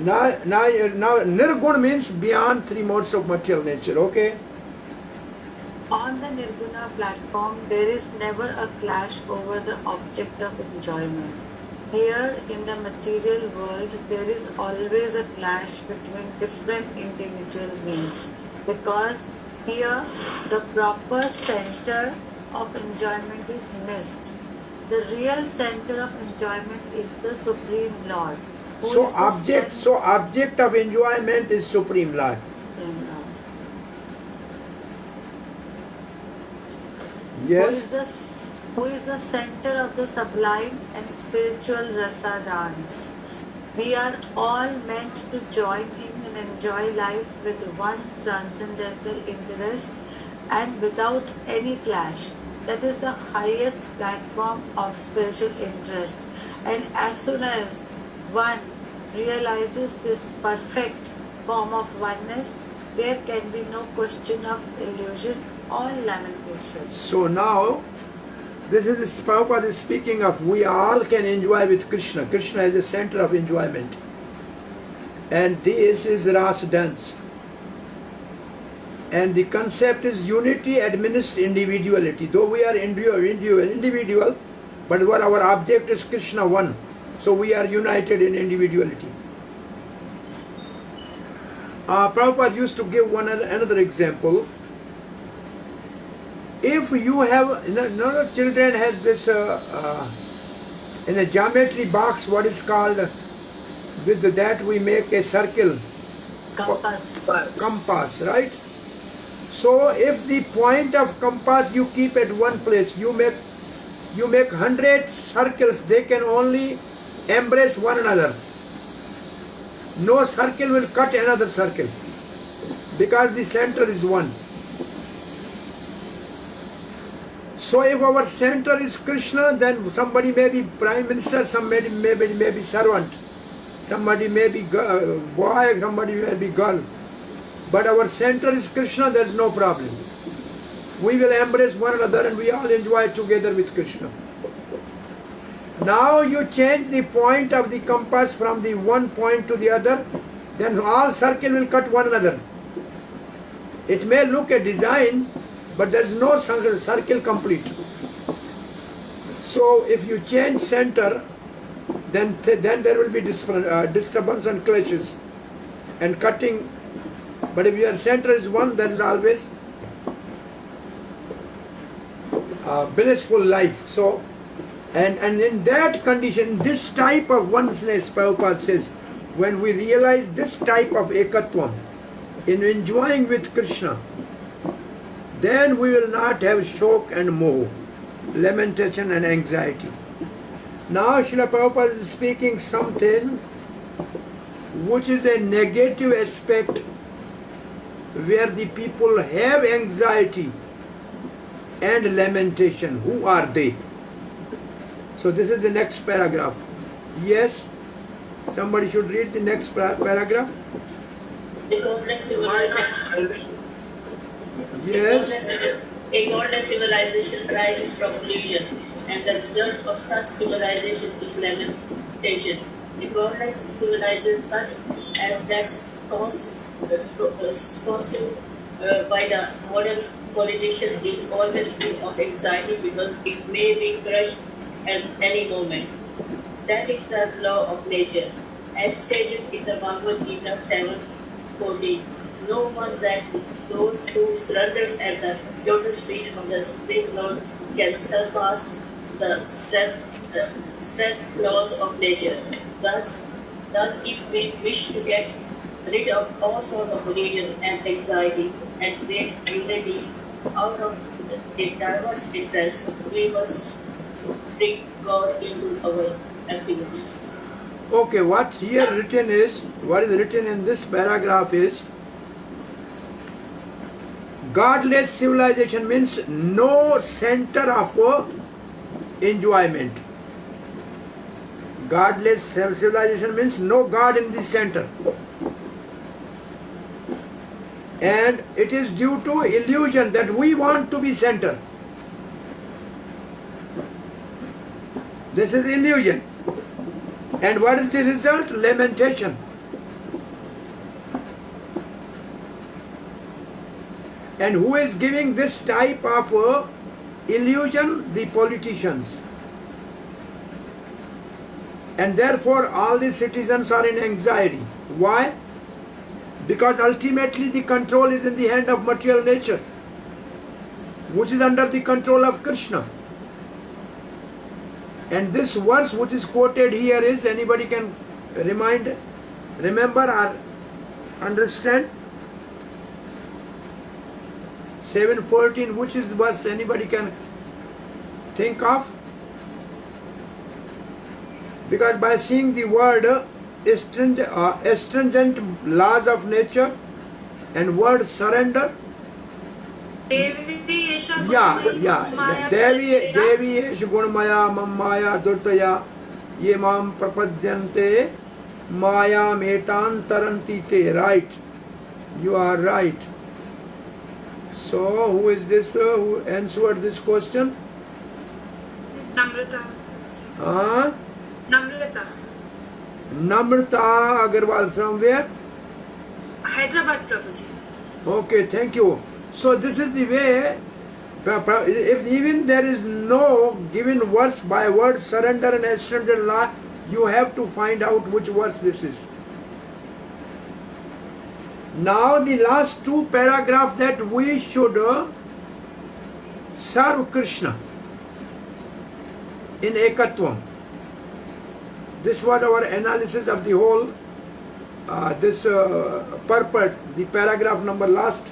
Now Nirguna means beyond three modes of material nature, okay? On the Nirguna platform, there is never a clash over the object of enjoyment. Here in the material world, there is always a clash between different individual beings, because here the proper center of enjoyment is missed. The real center of enjoyment is the Supreme Lord. So object of enjoyment is Supreme Lord. Yes. Who is the center of the sublime and spiritual rasa dance. We are all meant to join him and enjoy life with one transcendental interest and without any clash. That is the highest platform of spiritual interest. And as soon as one realizes this perfect form of oneness, there can be no question of illusion or lamentation. So now, this is Prabhupada is speaking of we all can enjoy with Krishna. Krishna is the center of enjoyment. And this is Ras dance. And the concept is unity administered individuality. Though we are individual, But what our object is Krishna one. So we are united in individuality. Prabhupada used to give another example. If you have, another children has this in a geometry box, what is called, with that we make a circle. Compass, right? So if the point of compass you keep at one place, you make 100 circles, they can only embrace one another. No circle will cut another circle because the center is one. So if our center is Krishna, then somebody may be Prime Minister, somebody may be servant, somebody may be boy, somebody may be girl. But our center is Krishna, there is no problem. We will embrace one another and we all enjoy together with Krishna. Now you change the point of the compass from the one point to the other, then all circle will cut one another. It may look a design, but there is no circle complete. So if you change center, then there will be disturbance and clashes and cutting. But if your center is one, there is always blissful life. So, and in that condition, this type of oneness, Prabhupada says, when we realize this type of ekatvam, in enjoying with Krishna, then we will not have shok and moh, lamentation and anxiety. Now Srila Prabhupada is speaking something which is a negative aspect, where the people have anxiety and lamentation. Who are they? So this is the next paragraph. Yes? Somebody should read the next paragraph. The complex civilization. Yes. A godless civilization rises from illusion, and the result of such civilization is lamentation. A godless civilization such as that sponsored by the modern politician is always full of anxiety because it may be crushed at any moment. That is the law of nature. As stated in the Bhagavad Gita 7:14, no one that those who surrender at the lotus feet of the Supreme Lord can surpass the strength laws of nature. Thus, if we wish to get rid of all sort of illusion and anxiety and create unity out of a diverse interest, we must bring God into our activities. Okay, what is written in this paragraph is, godless civilization means no center of enjoyment. Godless civilization means no God in the center. And it is due to illusion that we want to be center. This is illusion. And what is the result? Lamentation. And who is giving this type of illusion? The politicians. And therefore all the citizens are in anxiety. Why? Because ultimately the control is in the hand of material nature, which is under the control of Krishna. And this verse which is quoted here is, anybody can remember or understand? 7:14, which is verse anybody can think of? Because by seeing the word astringent laws of nature and word surrender, Devi Esha Devi Esh Gunmaya Mammaya Durtaya Ye Mam Prapadyante Maya Metan Taranti Te. Right. You are right. So who is this who answered this question? Namrata. Namrata Agarwal, from where? Hyderabad, Prabhuji. Okay, thank you. So this is the way If even there is no given verse by word surrender and external law, you have to find out which verse this is. Now the last two paragraphs that we should serve Krishna in Ekatvam. This was our analysis of the whole purport. The paragraph number last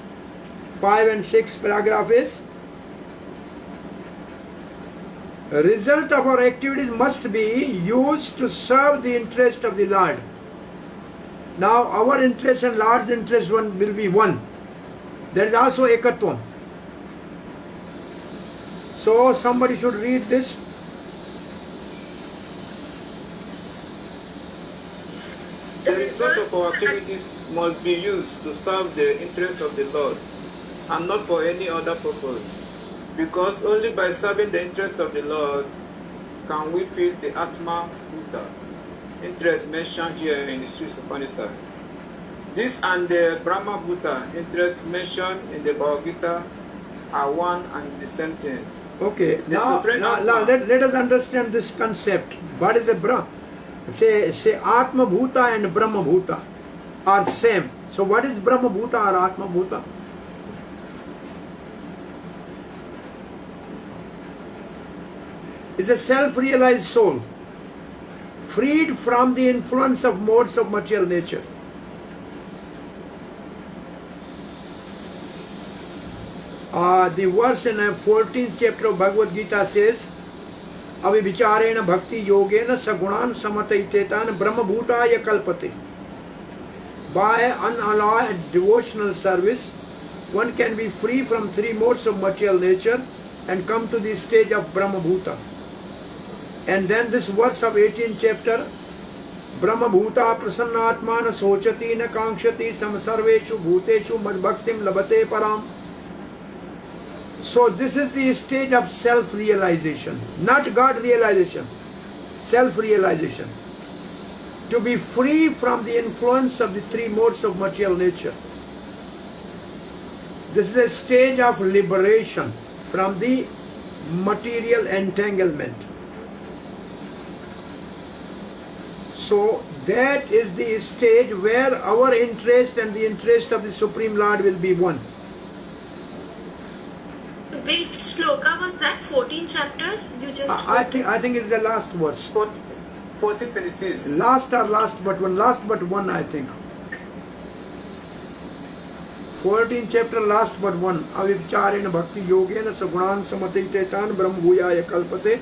5 and 6 paragraph is result of our activities must be used to serve the interest of the Lord. Now our interest and Lord's interest one will be one. There is also Ekatvam. So somebody should read this. The result of our activities must be used to serve the interests of the Lord and not for any other purpose. Because only by serving the interests of the Lord can we feel the Atma Bhuta, interest mentioned here in the Isopanisad. This and the Brahma Bhuta, interest mentioned in the Bhagavad Gita, are one and the same thing. Okay, now let us understand this concept. What is a Brahma? Say Atma Bhuta and Brahma Bhuta are same. So what is Brahma Bhuta or Atma Bhuta? Is a self-realized soul, freed from the influence of modes of material nature. The verse in 14th chapter of Bhagavad Gita says, Avibicharena bhakti yogena sagunan samataitetana brahmabhutaya kalpate. By unalloyed devotional service, one can be free from three modes of material nature and come to the stage of Brahmabhuta. And then this verse of 18th chapter, Brahmabhuta prasannatmana sochati na kankshati samsarveshu bhuteshu madbhaktim labate param. So this is the stage of self-realization, not God realization, self-realization. To be free from the influence of the three modes of material nature. This is a stage of liberation from the material entanglement. So that is the stage where our interest and the interest of the Supreme Lord will be one. Which shloka was that? 14th chapter? You just I think it's the last verse. 1426. Last but one I think. 14th chapter last but one. Avivcharena bhakti yogena sagunan samatitetan brahmabhuyaya kalpate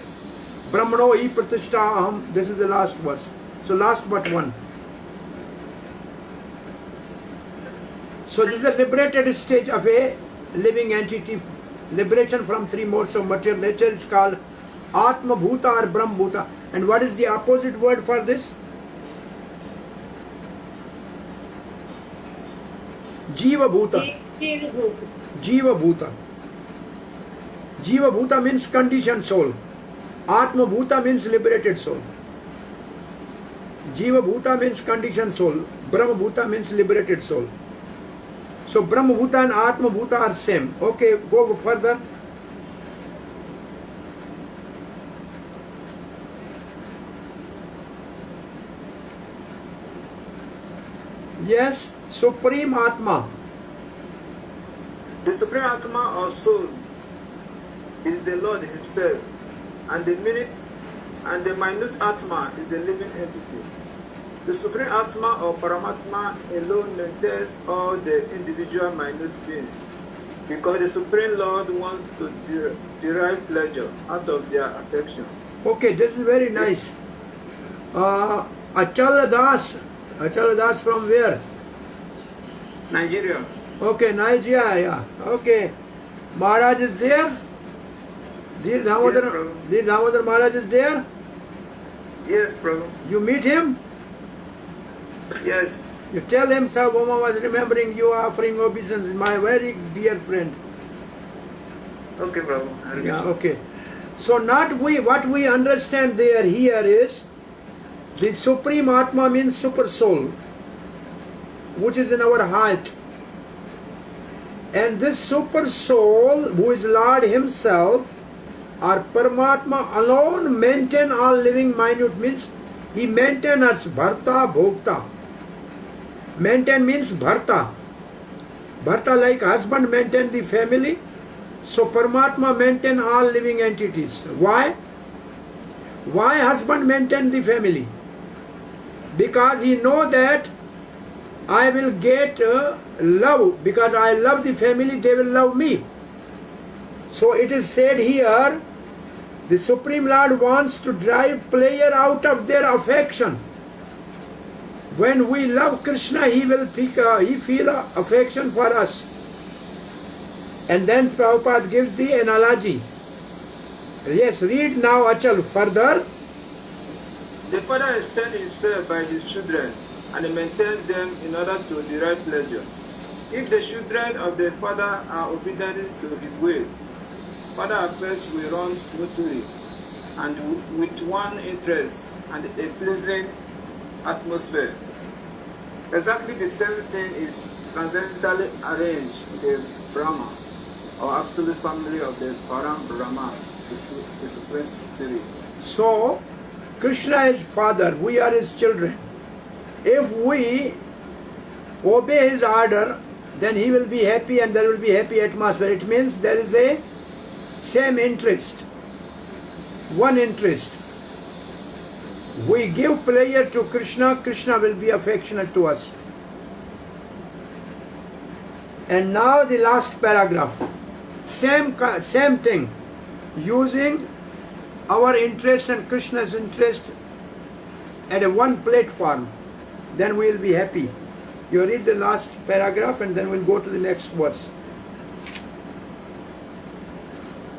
brahmano hi pratishta aham. This is the last verse. So last but one. So this is a liberated stage of a living entity. Liberation from three modes of material nature is called Atma Bhuta or Brahma Bhuta. And what is the opposite word for this? Jiva Bhuta. Jiva Bhuta. Jiva Bhuta means conditioned soul. Atma Bhuta means liberated soul. Jiva Bhuta means conditioned soul. Brahma Bhuta means liberated soul. So Brahma Bhuta and Atma Bhuta are same. Okay, go further. Yes, Supreme Atma. The Supreme Atma or soul is the Lord Himself, and the minute Atma is a living entity. The Supreme Atma or Paramatma alone maintains all the individual minute beings, because the Supreme Lord wants to derive pleasure out of their affection. Okay, this is very nice. Achala Das from where? Nigeria. Okay, Nigeria. Okay. Maharaj is there? Dhir Damodar Maharaj is there? Yes, Prabhu. You meet him? Yes. You tell him Sarvabhauma was remembering you offering obeisance, my very dear friend. Okay, Prabhu. Yeah, okay. So what we understand here is the Supreme Atma means super soul, which is in our heart. And this super soul, who is Lord himself, or Paramatma alone, maintain all living minute, means he maintain as Bharta Bhokta. Maintain means Bharta. Bharta like husband maintain the family. So Paramatma maintain all living entities. Why? Why husband maintain the family? Because he know that I will get love. Because I love the family, they will love me. So it is said here, the Supreme Lord wants to drive player out of their affection. When we love Krishna, he will feel affection for us. And then Prabhupada gives the analogy. Yes, read now, Achal, further. The father extends himself by his children and maintains them in order to derive pleasure. If the children of the father are obedient to his will, father affairs will run smoothly and with one interest and a pleasing atmosphere. Exactly the same thing is transcendentally arranged in the Brahma, or absolute family of the Param Brahma, the Supreme Spirit. So, Krishna is father, we are his children. If we obey his order, then he will be happy and there will be happy atmosphere. It means there is a same interest, one interest. We give pleasure to Krishna, Krishna will be affectionate to us. And now the last paragraph. Same thing. Using our interest and Krishna's interest at a one platform. Then we will be happy. You read the last paragraph and then we'll go to the next verse.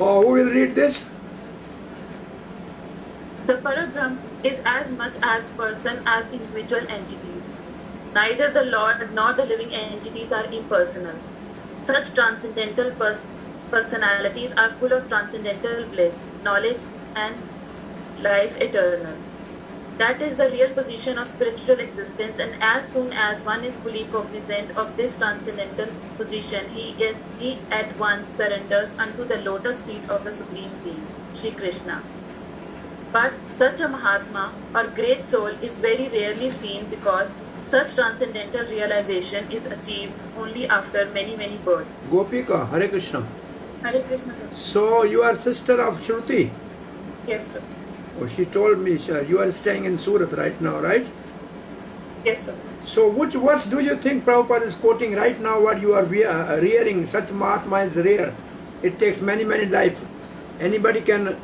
Oh, who will read this? The Parabrahm is as much as person as individual entities. Neither the Lord nor the living entities are impersonal. Such transcendental personalities are full of transcendental bliss, knowledge, and life eternal. That is the real position of spiritual existence, and as soon as one is fully cognizant of this transcendental position, he at once surrenders unto the lotus feet of the Supreme Being, Shri Krishna. But such a Mahatma or great soul is very rarely seen because such transcendental realization is achieved only after many, many births. Gopika, Hare Krishna. Hare Krishna. So you are sister of Shruti? Yes, sir. Oh, she told me, sir, you are staying in Surat right now, right? Yes, sir. So which verse do you think Prabhupada is quoting right now? What you are rearing, such Mahatma is rare. It takes many, many life. Anybody can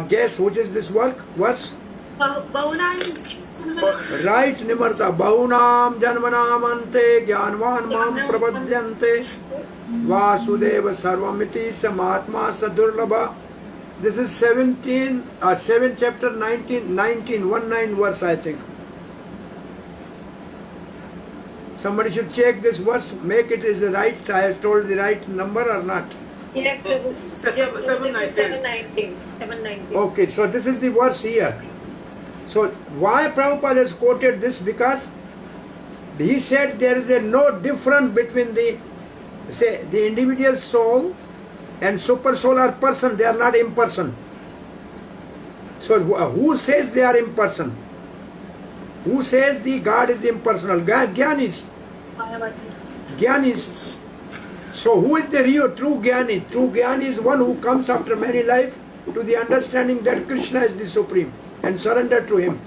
guess which is this verse? Right, Nimarta. Bahunam janmanam ante jnanvan mam prapadyante vasudeva sarvamiti samatma sadurlabha. This is 7 chapter 19 verse, I think. Somebody should check this verse, make it is right. I have told the right number or not? Yes, 719. Okay, so this is the verse here. So why Prabhupada has quoted this? Because he said there is no difference between the individual soul and super soul or person. They are not impersonal. So who says they are impersonal? Who says the God is impersonal? Gyanis. Gyanis. So who is the real true Gyani? True Gyani is one who comes after many life to the understanding that Krishna is the Supreme and surrender to him.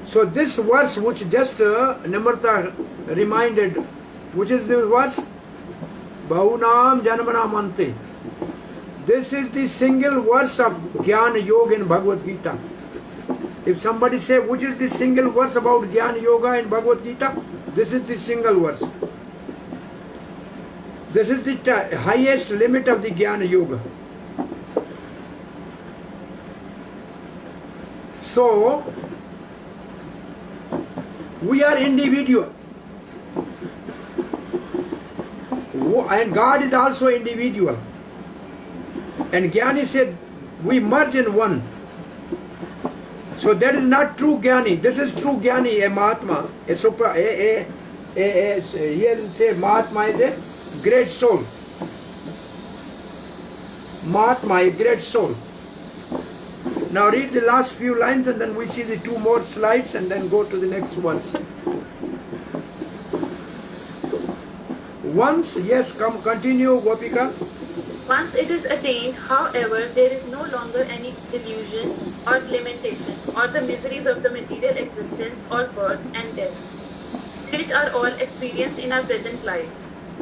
So this verse which just Nimarta reminded, which is the verse? Bahunam janmanam ante. This is the single verse of Jnana Yoga in Bhagavad Gita. If somebody say which is the single verse about Jnana Yoga in Bhagavad Gita, this is the single verse. This is the highest limit of the Jnana Yoga. So, we are individual. And God is also individual. And Jnani said, we merge in one. So that is not true Jnani. This is true Jnani, a Mahatma. Here it says Mahatma is a great soul. Mahatma, a great soul. Now read the last few lines and then we see the 2 more slides and then go to the next verse. Once, yes, come continue, Gopika. Once it is attained, however, there is no longer any illusion or limitation or the miseries of the material existence or birth and death, which are all experienced in our present life.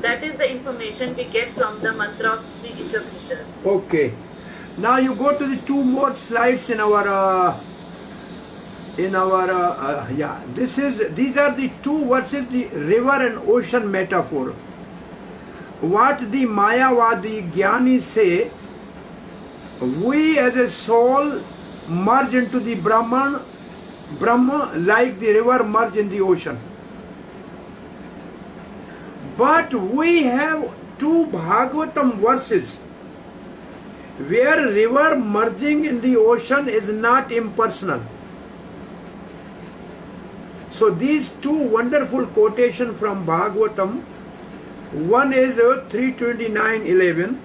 That is the information we get from the mantra of the Isopanisad. Okay. Now you go to the 2 more slides in our these are the 2 verses, the river and ocean metaphor. What the Mayavadi Jnani say, we as a soul merge into the Brahma like the river merge in the ocean. But we have 2 Bhagavatam verses where river merging in the ocean is not impersonal. So these 2 wonderful quotations from Bhagavatam, one is 329:11,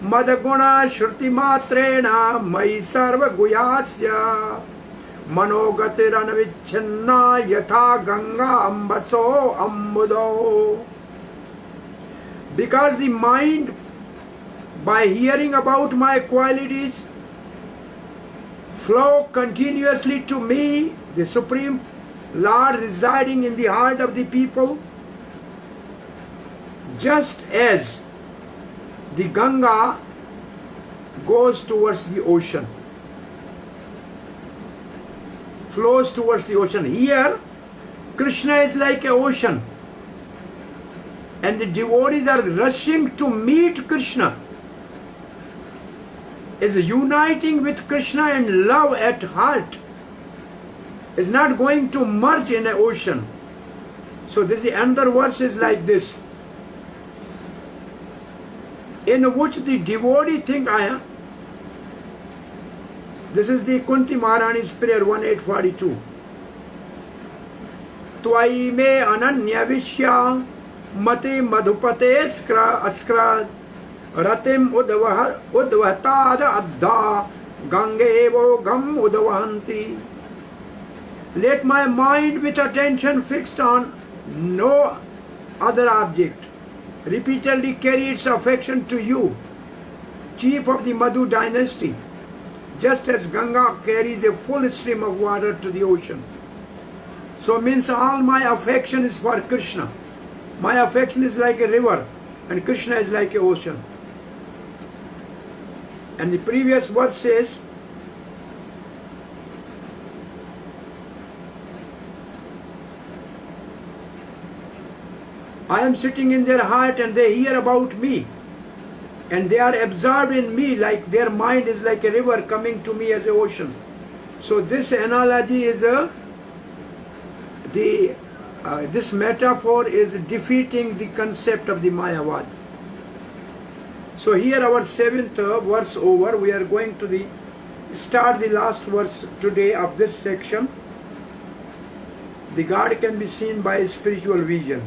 Madaguna Shruti Matrena Mai Sarva Guyasya Manogatiranavichyanna Yatha Ganga Ambaso Ambudo. Because the mind, by hearing about my qualities, flow continuously to me, the Supreme Lord residing in the heart of the people, just as the Ganga goes towards the ocean, flows towards the ocean. Here, Krishna is like an ocean, and the devotees are rushing to meet Krishna, is uniting with Krishna and love at heart, is not going to merge in an ocean. So this is another verse is like this, in which the devotee think I am. This is the Kunti Maharani's prayer 1842. Tvai me ananya vishya mate madhupate askra ratim udvatada adha gangevo gam udvahanti. Let my mind with attention fixed on no other object repeatedly carry its affection to you, chief of the Madhu dynasty, just as Ganga carries a full stream of water to the ocean. So means all my affection is for Krishna. My affection is like a river and Krishna is like an ocean. And the previous verse says, I am sitting in their heart and they hear about me and they are absorbed in me, like their mind is like a river coming to me as an ocean. So this analogy is this metaphor is defeating the concept of the Mayavad. So here our 7th verse over, we are going to start the last verse today of this section. The God can be seen by spiritual vision.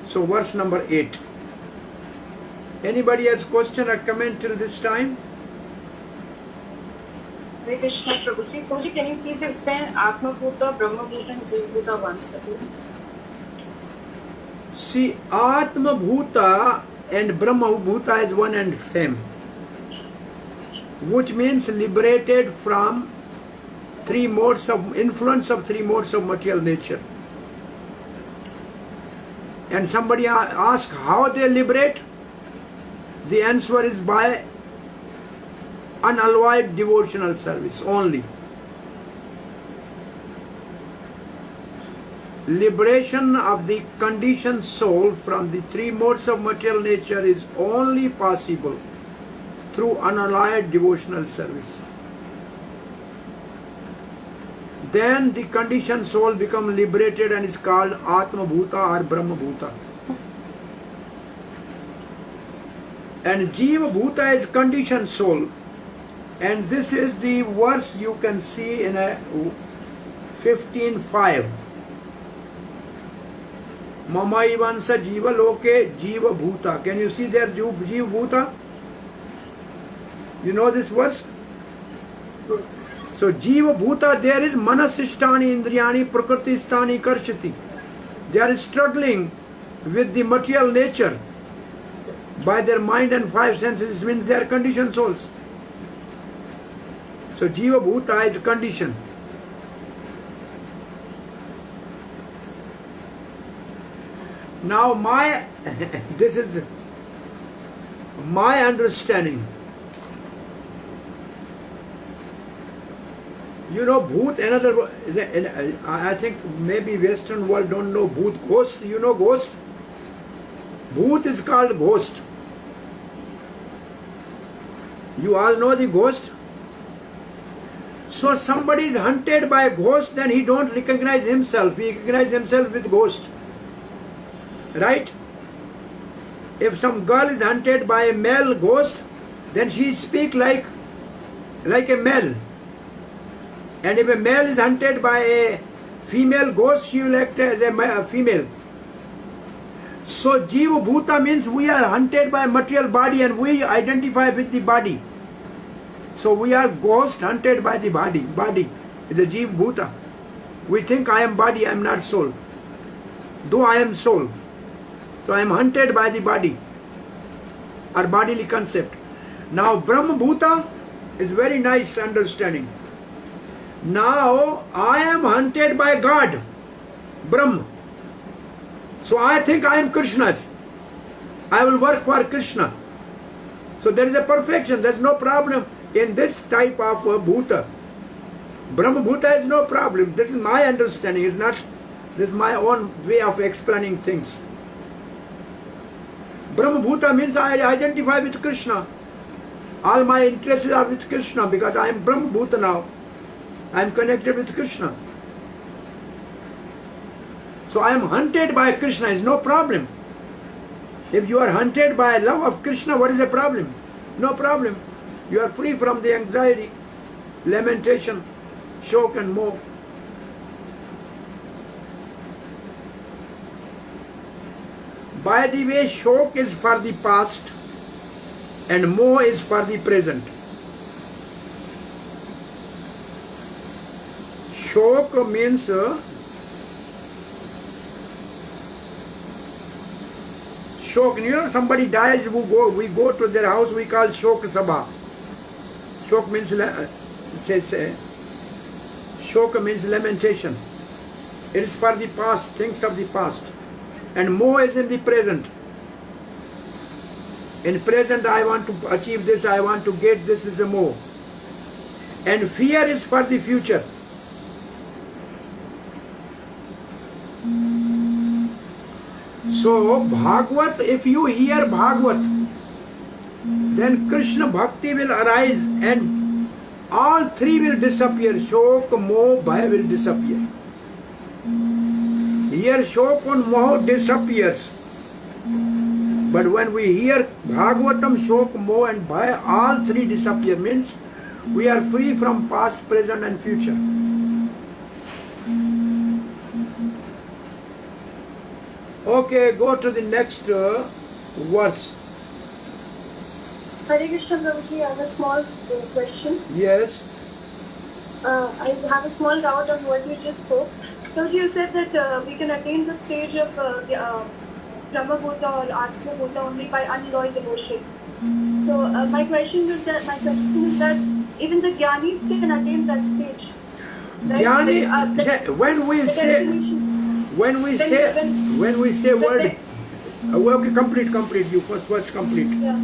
So verse number 8. Anybody has question or comment till this time? Hare Krishna, Prabhuji. Prabhuji, can you please explain Atma Bhuta, Brahma Bhuta and Jiva Bhuta once again? See, Atma Bhuta and Brahma Bhuta is one and same, which means liberated from 3 modes of influence of 3 modes of material nature. And somebody asks how they liberate? The answer is by unalloyed devotional service only. Liberation of the conditioned soul from the 3 modes of material nature is only possible through unalloyed devotional service. Then the conditioned soul becomes liberated and is called Atma Bhuta or Brahma Bhuta. And Jiva Bhuta is conditioned soul. And this is the verse you can see in 15:5. Mamaivansa jiva loke jiva bhuta. Can you see there jiva bhuta? You know this verse? So jiva bhuta, there is manasishtani indriyani prakritistani karshati. They are struggling with the material nature by their mind and five senses, means they are conditioned souls. So jiva bhuta is condition. Now this is my understanding. You know, bhoot, another, I think maybe Western world don't know bhoot, ghost. You know ghost? Bhoot is called ghost. You all know the ghost? So somebody is hunted by a ghost, then he don't recognize himself. He recognizes himself with ghost. Right? If some girl is hunted by a male ghost, then she speak like a male. And if a male is hunted by a female ghost, she will act as a female. So jiva bhuta means we are hunted by material body and we identify with the body. So we are ghost hunted by the body. Body is a jiva bhuta. We think I am body, I am not soul. Though I am soul. So I am hunted by the body, or bodily concept. Now Brahma Bhuta is very nice understanding. Now I am hunted by God, Brahma. So I think I am Krishna's. I will work for Krishna. So there is a perfection, there is no problem in this type of Bhuta. Brahma Bhuta is no problem. This is my understanding, it's not, this is my own way of explaining things. Brahma Bhuta means I identify with Krishna. All my interests are with Krishna because I am Brahma Bhuta now. I am connected with Krishna. So I am hunted by Krishna, is no problem. If you are hunted by love of Krishna, what is the problem? No problem. You are free from the anxiety, lamentation, shock and moh. By the way, shock is for the past and moh is for the present. Shock means shock. You know, somebody dies, we go to their house, we call shok sabha. Shok means shok means lamentation. It is for the past, things of the past. And moh is in the present. In present I want to achieve this, I want to get this, is a moh. And fear is for the future. So Bhagavad, if you hear Bhagavad, then Krishna Bhakti will arise and all three will disappear. Shok, moh, bhaya will disappear. Here shok and moh disappears. But when we hear Bhagavatam, shok, moh and bhaya, all three disappear. Means we are free from past, present and future. Okay, go to the next verse. Hare Krishna Prabhuji, I have a small question. Yes. I have a small doubt on what you just spoke. Prabhuji, you said that we can attain the stage of Brahma Bhuta or Atma Bhuta only by unalloyed devotion. So my question is that even the Gyanis can attain that stage. Right? Jnani, when we say word, okay, complete, you first complete. Yeah.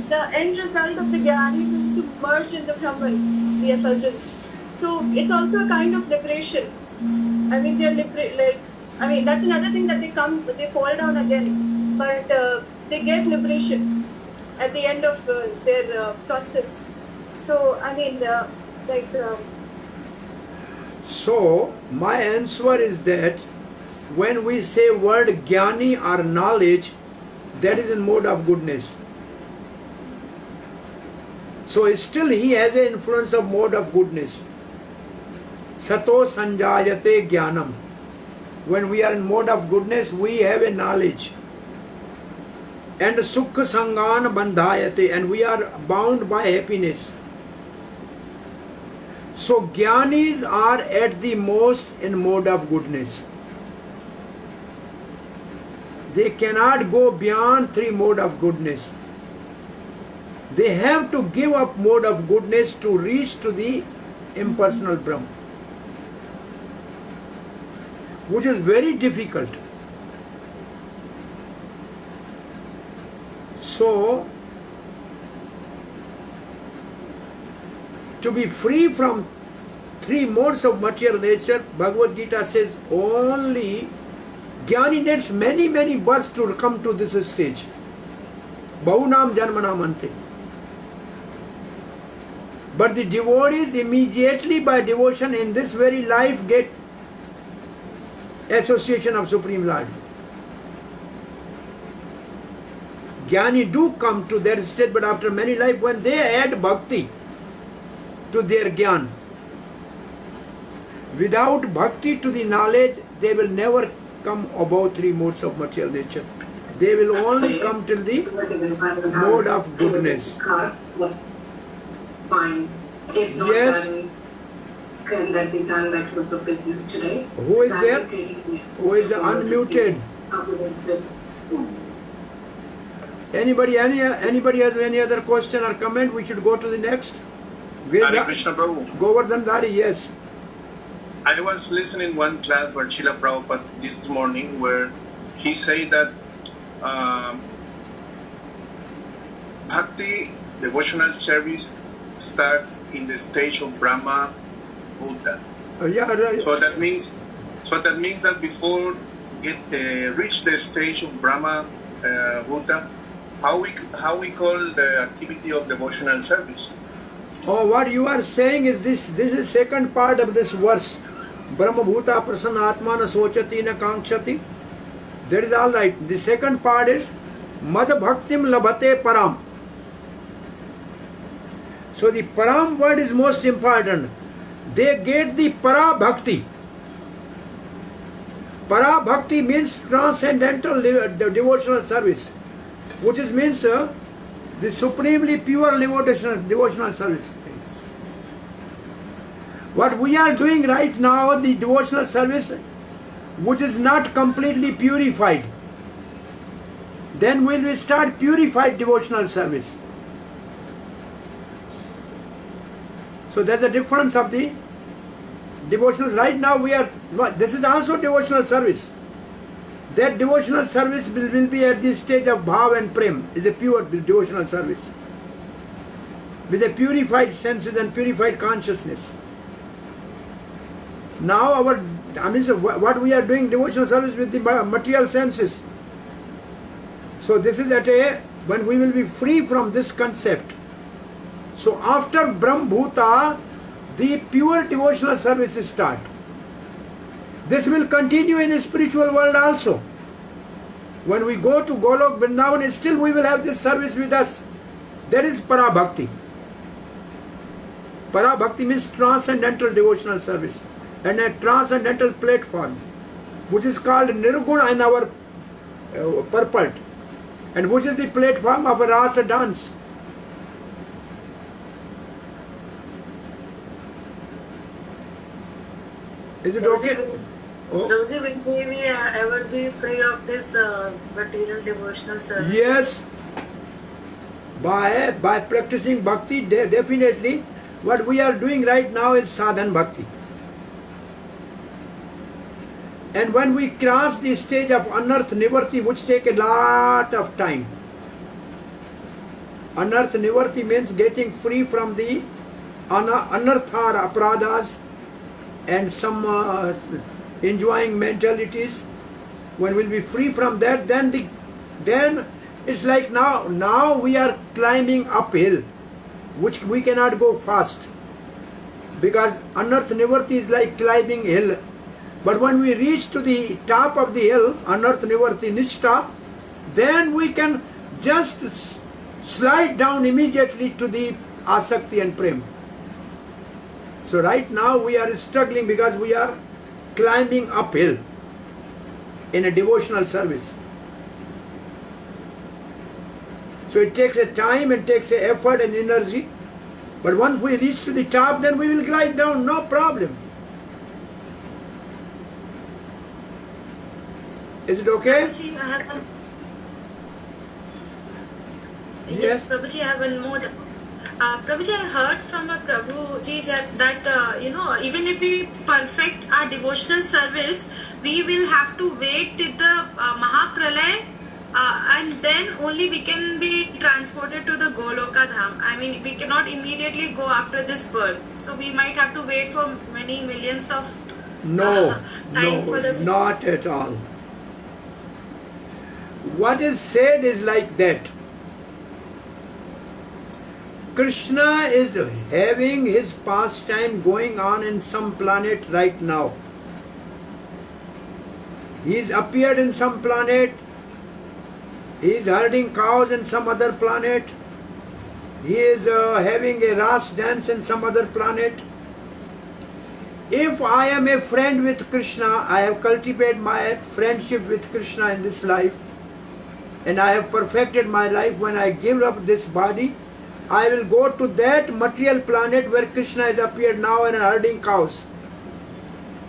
The end result of the Gyanis is to merge in the Brahman, the effulgence. So it's also a kind of liberation. I mean, that's another thing that they fall down again, but they get liberation at the end of their process. So I mean, So my answer is that when we say word jnani or knowledge, that is in mode of goodness. So still he has an influence of mode of goodness. Sato sanjayate jnanam. When we are in mode of goodness, we have a knowledge. And sukha sangan bandhayate, and we are bound by happiness. So jnanis are at the most in mode of goodness. They cannot go beyond 3 mode of goodness. They have to give up mode of goodness to reach to the impersonal Brahma, which is very difficult. So, to be free from 3 modes of material nature, Bhagavad Gita says only Jnani needs many, many births to come to this stage. Bahunam janmanam ante. But the devotees immediately by devotion in this very life get association of Supreme Lord. Jnani do come to their state, but after many life, when they add bhakti to their jnana, without bhakti to the knowledge, they will never come above 3 modes of material nature. They will only come till the mode of goodness. Fine. If not Yes. done, can that be done by close of business today? Who is there? Who is unmuted? Anybody has any other question or comment? We should go to the next. Hare Krishna Prabhu. Govardhan Dari, yes. I was listening one class where Srila Prabhupada this morning where he said that Bhakti devotional service starts in the stage of Brahma Buddha. Yeah, right. So that means that before reach the stage of Brahma Buddha, how we call the activity of devotional service? Oh, what you are saying is this is second part of this verse. Brahma Bhuta Prasanna Atmana Sochati Na Kankshati. That is all right. The second part is Mad Bhaktim Labhate Param. So the Param word is most important. They get the Para Bhakti. Para Bhakti means transcendental devotional service, which is means the supremely pure devotional service. What we are doing right now, the devotional service, which is not completely purified, then we will start purified devotional service. So there's a difference of the devotional. Right now this is also devotional service. That devotional service will be at the stage of bhav and prem, is a pure devotional service with a purified senses and purified consciousness. Now what we are doing devotional service with the material senses. So this is when we will be free from this concept. So after Brahm Bhuta, the pure devotional services start. This will continue in the spiritual world also. When we go to Golok Vrindavan, still we will have this service with us. That is Para Bhakti. Para Bhakti means transcendental devotional service and a transcendental platform, which is called Nirguna in our purport, and which is the platform of a rasa dance. Is it okay? Will we ever be free of this material devotional service? Yes. By practicing bhakti, definitely. What we are doing right now is sadhan bhakti. And when we cross the stage of anarth nivarti, which take a lot of time, anarth nivarti means getting free from the anartha apradhas and some enjoying mentalities. When we'll be free from that, then it's like now we are climbing uphill, which we cannot go fast, because anarth nivarti is like climbing hill. But when we reach to the top of the hill, anarth nivarti nishta, then we can just slide down immediately to the asakti and prem. So right now we are struggling because we are climbing uphill. in a devotional service. So it takes a time and takes a effort and energy. But once we reach to the top, then we will glide down, no problem. Is it okay? Prabhuji, I have one. Yes. Yes, Prabhuji, I have one more. Prabhuji, I heard from a Prabhuji that even if we perfect our devotional service, we will have to wait till the Mahapralay, and then only we can be transported to the Goloka Dham. I mean, we cannot immediately go after this birth. So we might have to wait for many millions of time for the... Not at all. What is said is like that. Krishna is having his pastime going on in some planet right now. He is appeared in some planet. He is herding cows in some other planet. He is having a ras dance in some other planet. If I am a friend with Krishna, I have cultivated my friendship with Krishna in this life, and I have perfected my life. When I give up this body, I will go to that material planet where Krishna has appeared now and herding cows.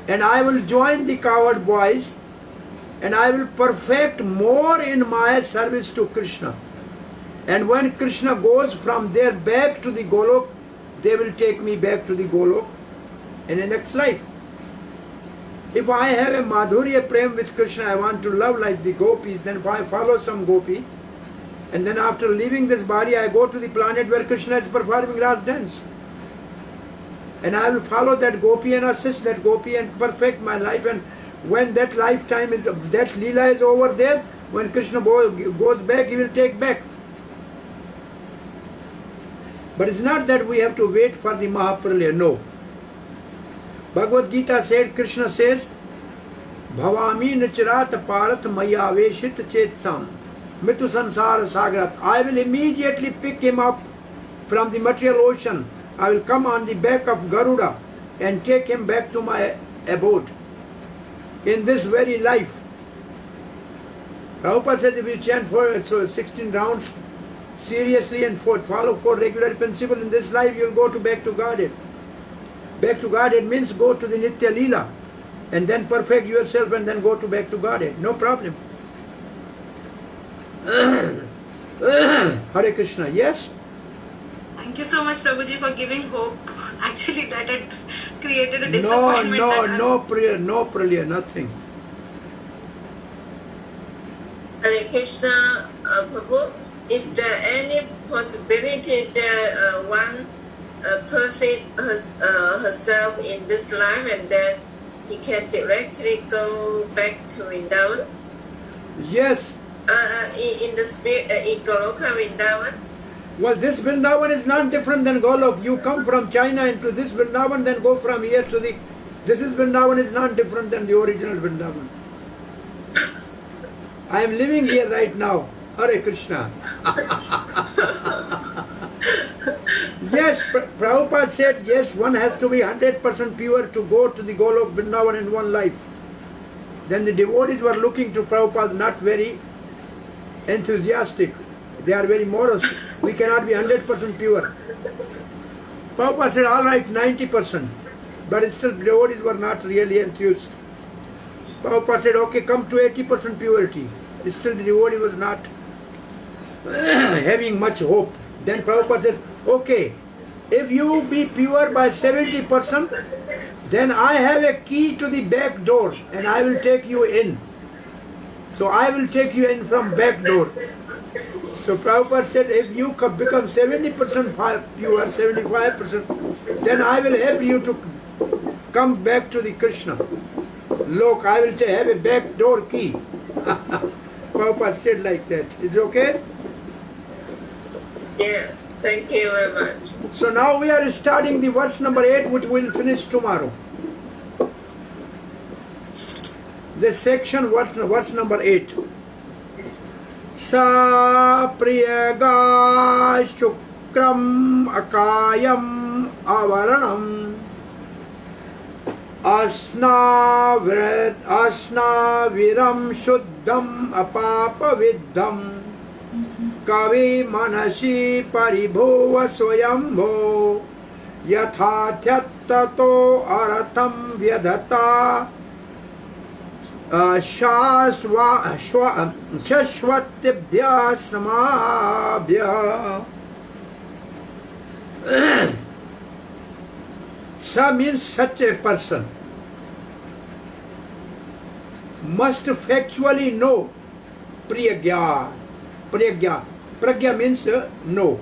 And I will join the cowherd boys, and I will perfect more in my service to Krishna. And when Krishna goes from there back to the Golok, they will take me back to the Golok in the next life. If I have a Madhurya Prem with Krishna, I want to love like the gopis, then if I follow some gopi, and then after leaving this body, I go to the planet where Krishna is performing ras dance. And I will follow that gopi and assist that gopi and perfect my life. And when that lifetime is, that Leela is over there, when Krishna goes back, he will take back. But it's not that we have to wait for the Mahapralaya, no. Bhagavad Gita said, Krishna says, Bhavami Nicharat Parat Mayaveshit Chetsam Mitu Sansara Sagarat. I will immediately pick him up from the material ocean. I will come on the back of Garuda and take him back to my abode in this very life. Prabhupada said if you chant for 16 rounds seriously and follow 4 regular principles in this life, you will go back to Godhead. Back to Godhead means go to the Nitya Leela and then perfect yourself and then go back to Godhead. No problem. Hare Krishna. Yes? Thank you so much, Prabhuji, for giving hope. Actually, that had created a disappointment. No prayer, nothing. Hare Krishna, Prabhu, is there any possibility that one perfect herself in this life and then he can directly go back to Vrindavan? Yes. In the spirit, in Goloka Vrindavan? Well, this Vrindavan is not different than Golok. You come from China into this Vrindavan, then go from here to the... This is Vrindavan is not different than the original Vrindavan. I am living here right now. Hare Krishna. Yes, Prabhupada said, yes, one has to be 100% pure to go to the Golok Vrindavan in one life. Then the devotees were looking to Prabhupada, not very enthusiastic. They are very morose. We cannot be 100% pure. Prabhupada said, all right, 90%. But still devotees were not really enthused. Prabhupada said, okay, come to 80% purity. Still the devotee was not having much hope. Then Prabhupada says, okay, if you be pure by 70%, then I have a key to the back door and I will take you in. So I will take you in from back door. So Prabhupada said, if you become 70% pure, 75%, then I will help you to come back to the Krishna. Look, I will have a back door key. Prabhupada said like that. Is it okay? Yeah, thank you very much. So now we are starting the verse number 8, which we will finish tomorrow. This section, verse number 8. Sa priyaga shukram akayam avaranam Asnaviram Shuddham Apapaviddham Kavi Manasi Paribhova Swayambho Yathatyattato Aratham Vyadhata Shashvatibhya Samabhya. Sa means such a person must factually know pragya. Pragya means know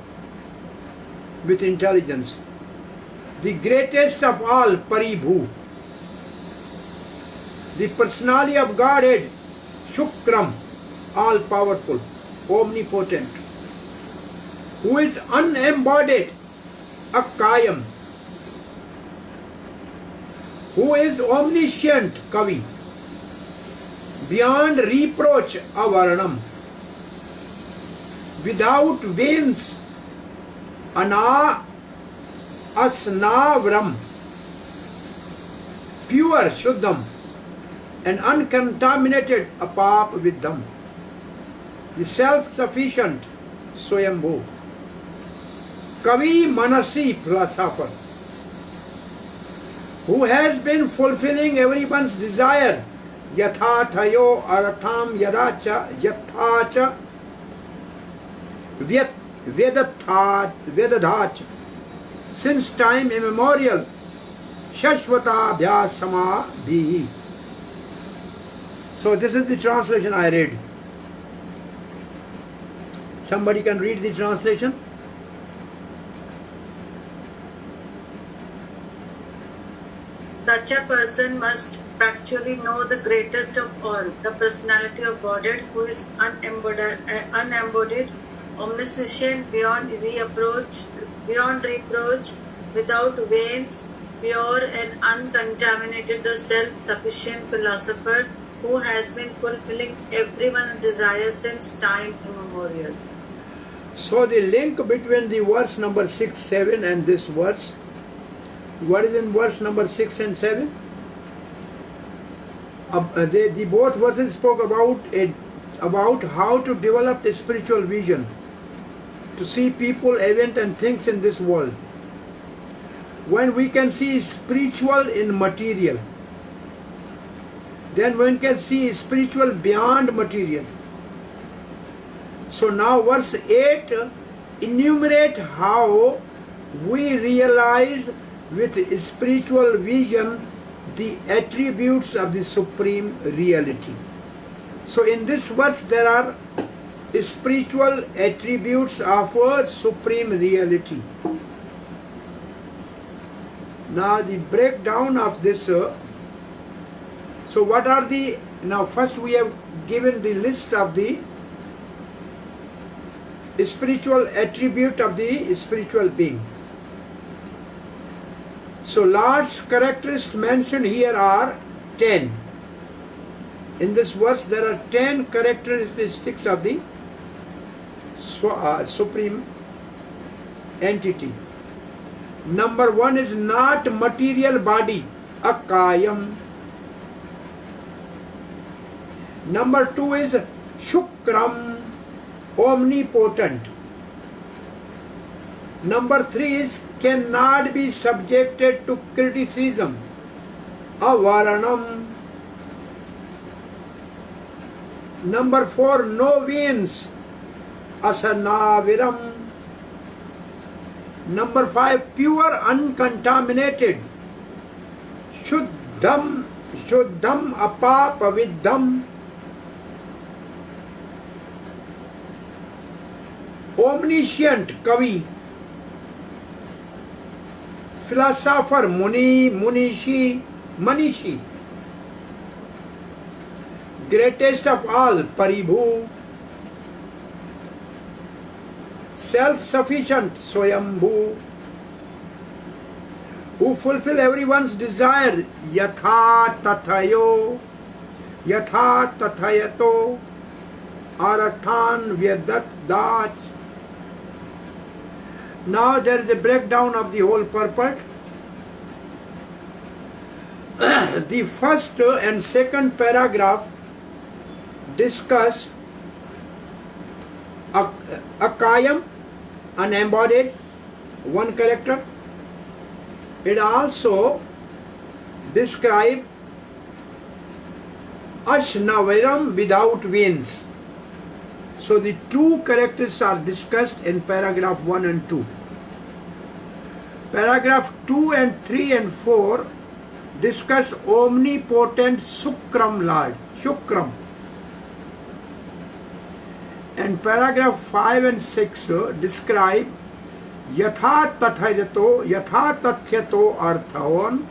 with intelligence. The greatest of all, Paribhu, the personality of Godhead, Shukram, all powerful, omnipotent, who is unembodied, Akayam, who is omniscient, Kavi, beyond reproach, Avaranam, without veins, Asnavram, pure, Shuddham, and uncontaminated, Apap Viddham, the self-sufficient, Swayambhu, Kavi Manasi, philosopher, who has been fulfilling everyone's desire, Yathathayo Aratham Yadacha Yathacha Vedadhacha, since time immemorial, Shashvata Bhyasama Bhi. So this is the translation I read. Somebody can read the translation? Such a person must factually know the greatest of all, the personality of Godhead, who is unembodied, omniscient, beyond reproach, without veins, pure and uncontaminated, the self-sufficient philosopher, who has been fulfilling everyone's desire since time immemorial. So the link between the verse number 6, 7 and this verse, what is in verse number 6 and 7? The both verses spoke about how to develop a spiritual vision, to see people, events and things in this world. When we can see spiritual in material, then one can see spiritual beyond material. So now verse 8 enumerate how we realize with spiritual vision the attributes of the supreme reality. So in this verse there are spiritual attributes of supreme reality. Now the breakdown of this, so what are the, now first we have given the list of the spiritual attribute of the spiritual being. So Lord's characteristics mentioned here are 10. In this verse there are 10 characteristics of the supreme entity. Number 1 is not material body, akayam. Number 2 is shukram, omnipotent. Number 3 is cannot be subjected to criticism, avaranam. Number 4, no veins, asanaviram. Number 5, pure, uncontaminated, shuddham apapaviddham. Omniscient, kavi. Philosopher, manishi. Greatest of all, paribhu. Self-sufficient, swayambhu. Who fulfill everyone's desire, yatha tathayo, yatha tathayato, arathan vyadhat. Now there is a breakdown of the whole purport. the first and second paragraph discuss Akayam, unembodied, one character. It also describe Ashnaviram, without veins. So the two characters are discussed in paragraph 1 and 2. Paragraph 2 and 3 and 4 discuss omnipotent Shukram Lord, Shukram. And paragraph 5 and 6 describe Yatha Tathayato, Yatha Tathyato Arthaon,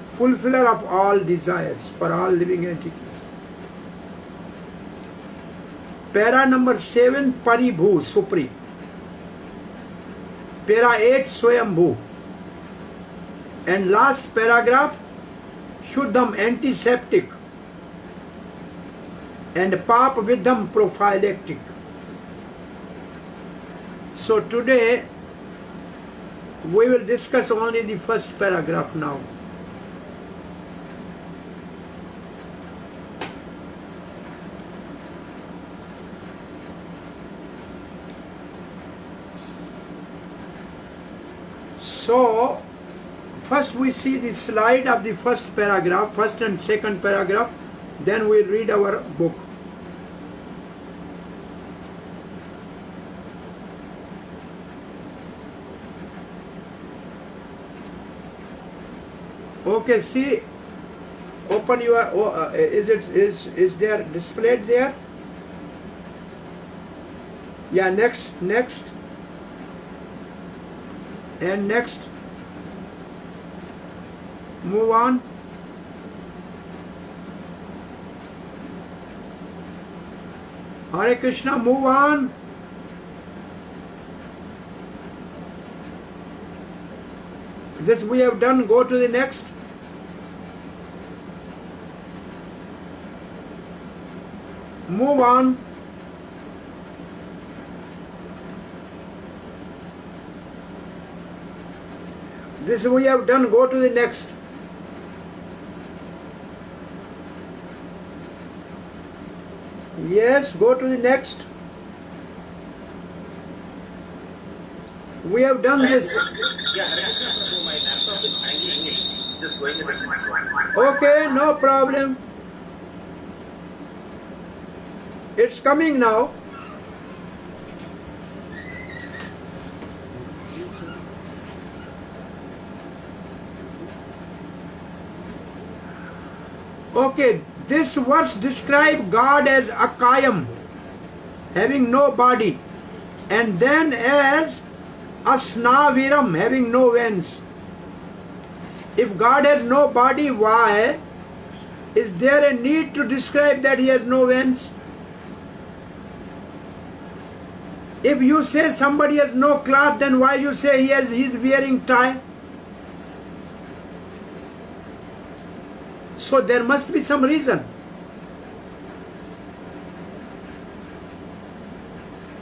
fulfiller of all desires for all living entities. Para number 7, Paribhu, Supreme. Para 8, Swayambhu. And last paragraph, Shuddham, antiseptic. And Pap Vidham, prophylactic. So today, we will discuss only the first paragraph now. So, first we see the slide of the first paragraph, first and second paragraph, then we read our book. Okay, see, open your, is there displayed there? Yeah, next, and next, move on. Hare Krishna, move on. This we have done, go to the next. Move on. This we have done, go to the next. Yes, go to the next. We have done this. Yeah, so my laptop is hanging. It's just going a bit slow. Okay, no problem. It's coming now. Okay, this verse describes God as Akayam, having no body, and then as Asnaviram, having no veins. If God has no body, why is there a need to describe that he has no veins? If you say somebody has no cloth, then why you say he is wearing tie? So there must be some reason.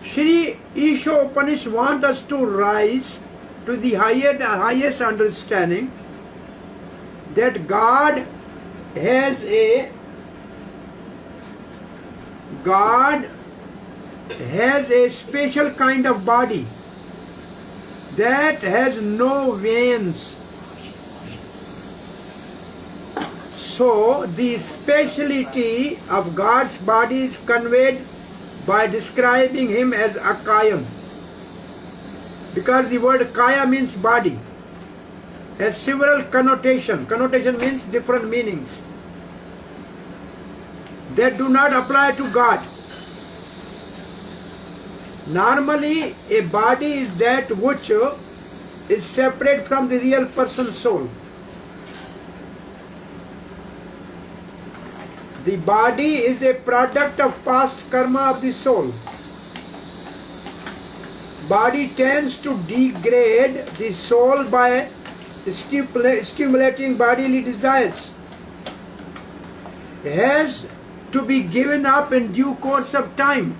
Shri Isopanisad wants us to rise to the highest understanding that God has a special kind of body that has no veins. So the speciality of God's body is conveyed by describing him as Akayam, because the word Kaya means body, has several connotation. Connotation means different meanings that do not apply to God. Normally, a body is that which is separate from the real person's soul. The body is a product of past karma of the soul. Body tends to degrade the soul by stimulating bodily desires. It has to be given up in due course of time.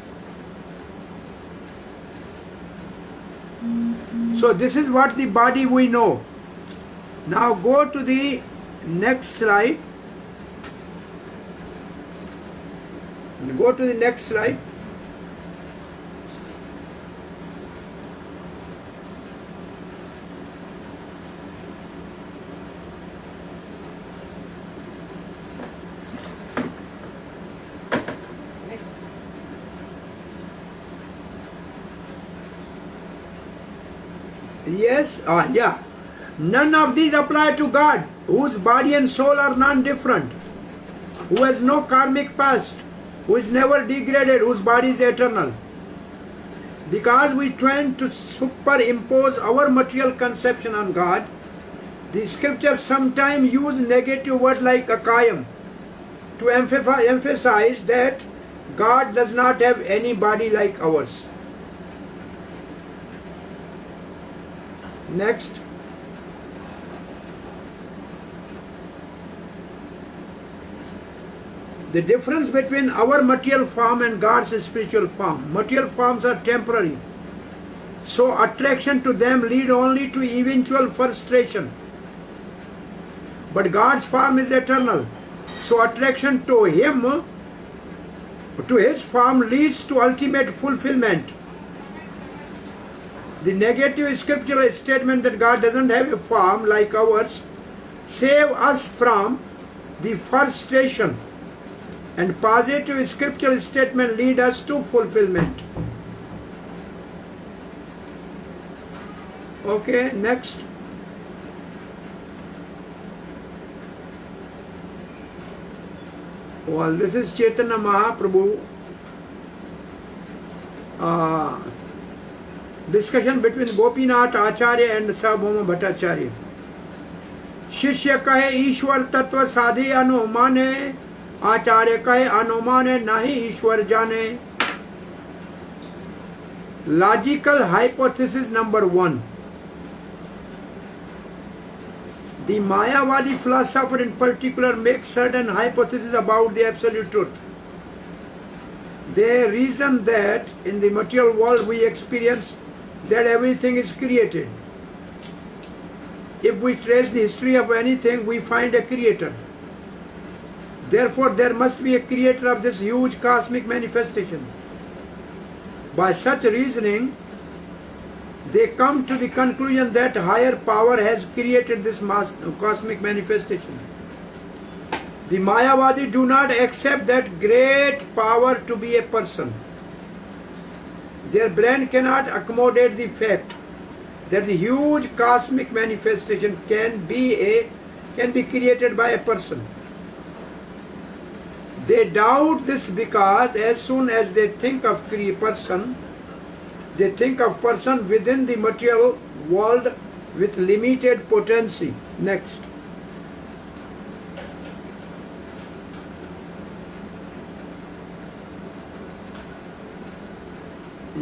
So this is what the body we know. Now go to the Next slide. Go to the next slide. Yes, yeah. None of these apply to God, whose body and soul are non-different, who has no karmic past, who is never degraded, whose body is eternal. Because we tend to superimpose our material conception on God, the scriptures sometimes use negative words like akayam to emphasize that God does not have any body like ours. Next. The difference between our material form and God's spiritual form. Material forms are temporary, so attraction to them lead only to eventual frustration. But God's form is eternal, so attraction to Him, to His form, leads to ultimate fulfillment. The negative scriptural statement that God doesn't have a form like ours save us from the frustration, and positive scriptural statement lead us to fulfillment. Okay, next. Well, this is Chaitanya Mahaprabhu. Discussion between Gopinath Acharya and Sarvabhauma Bhattacharya. शिष्य कहे ईश्वर तत्व साधे अनुमाने, आचार्य कहे अनुमाने नहीं ईश्वर जाने. Logical hypothesis number 1. The Mayavadi philosopher in particular makes certain hypotheses about the absolute truth. They reason that in the material world we experience that everything is created. If we trace the history of anything, we find a creator. Therefore, there must be a creator of this huge cosmic manifestation. By such reasoning, they come to the conclusion that higher power has created this cosmic manifestation. The Mayavadi do not accept that great power to be a person. Their brain cannot accommodate the fact that the huge cosmic manifestation can be created by a person. They doubt this because as soon as they think of person, they think of person within the material world with limited potency. Next.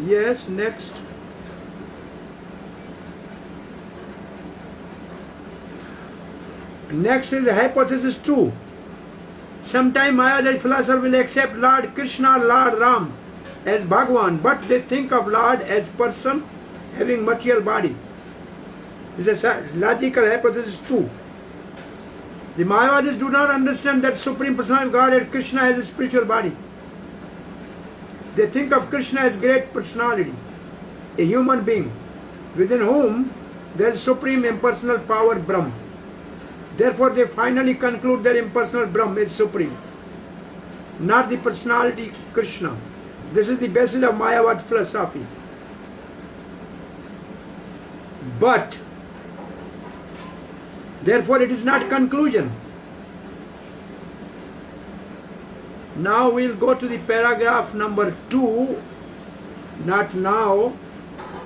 Yes, next. Next is hypothesis 2. Sometime Mayavadi philosopher will accept Lord Krishna, Lord Ram as Bhagwan, but they think of Lord as person having material body. This is a logical hypothesis 2. The Mayavadis do not understand that Supreme Personality of Godhead Krishna has a spiritual body. They think of Krishna as great personality, a human being, within whom there is supreme impersonal power Brahm. Therefore, they finally conclude that impersonal Brahm is supreme, not the personality Krishna. This is the basis of Mayavad philosophy. But, therefore, it is not conclusion. Now we'll go to the paragraph number 2. Not now.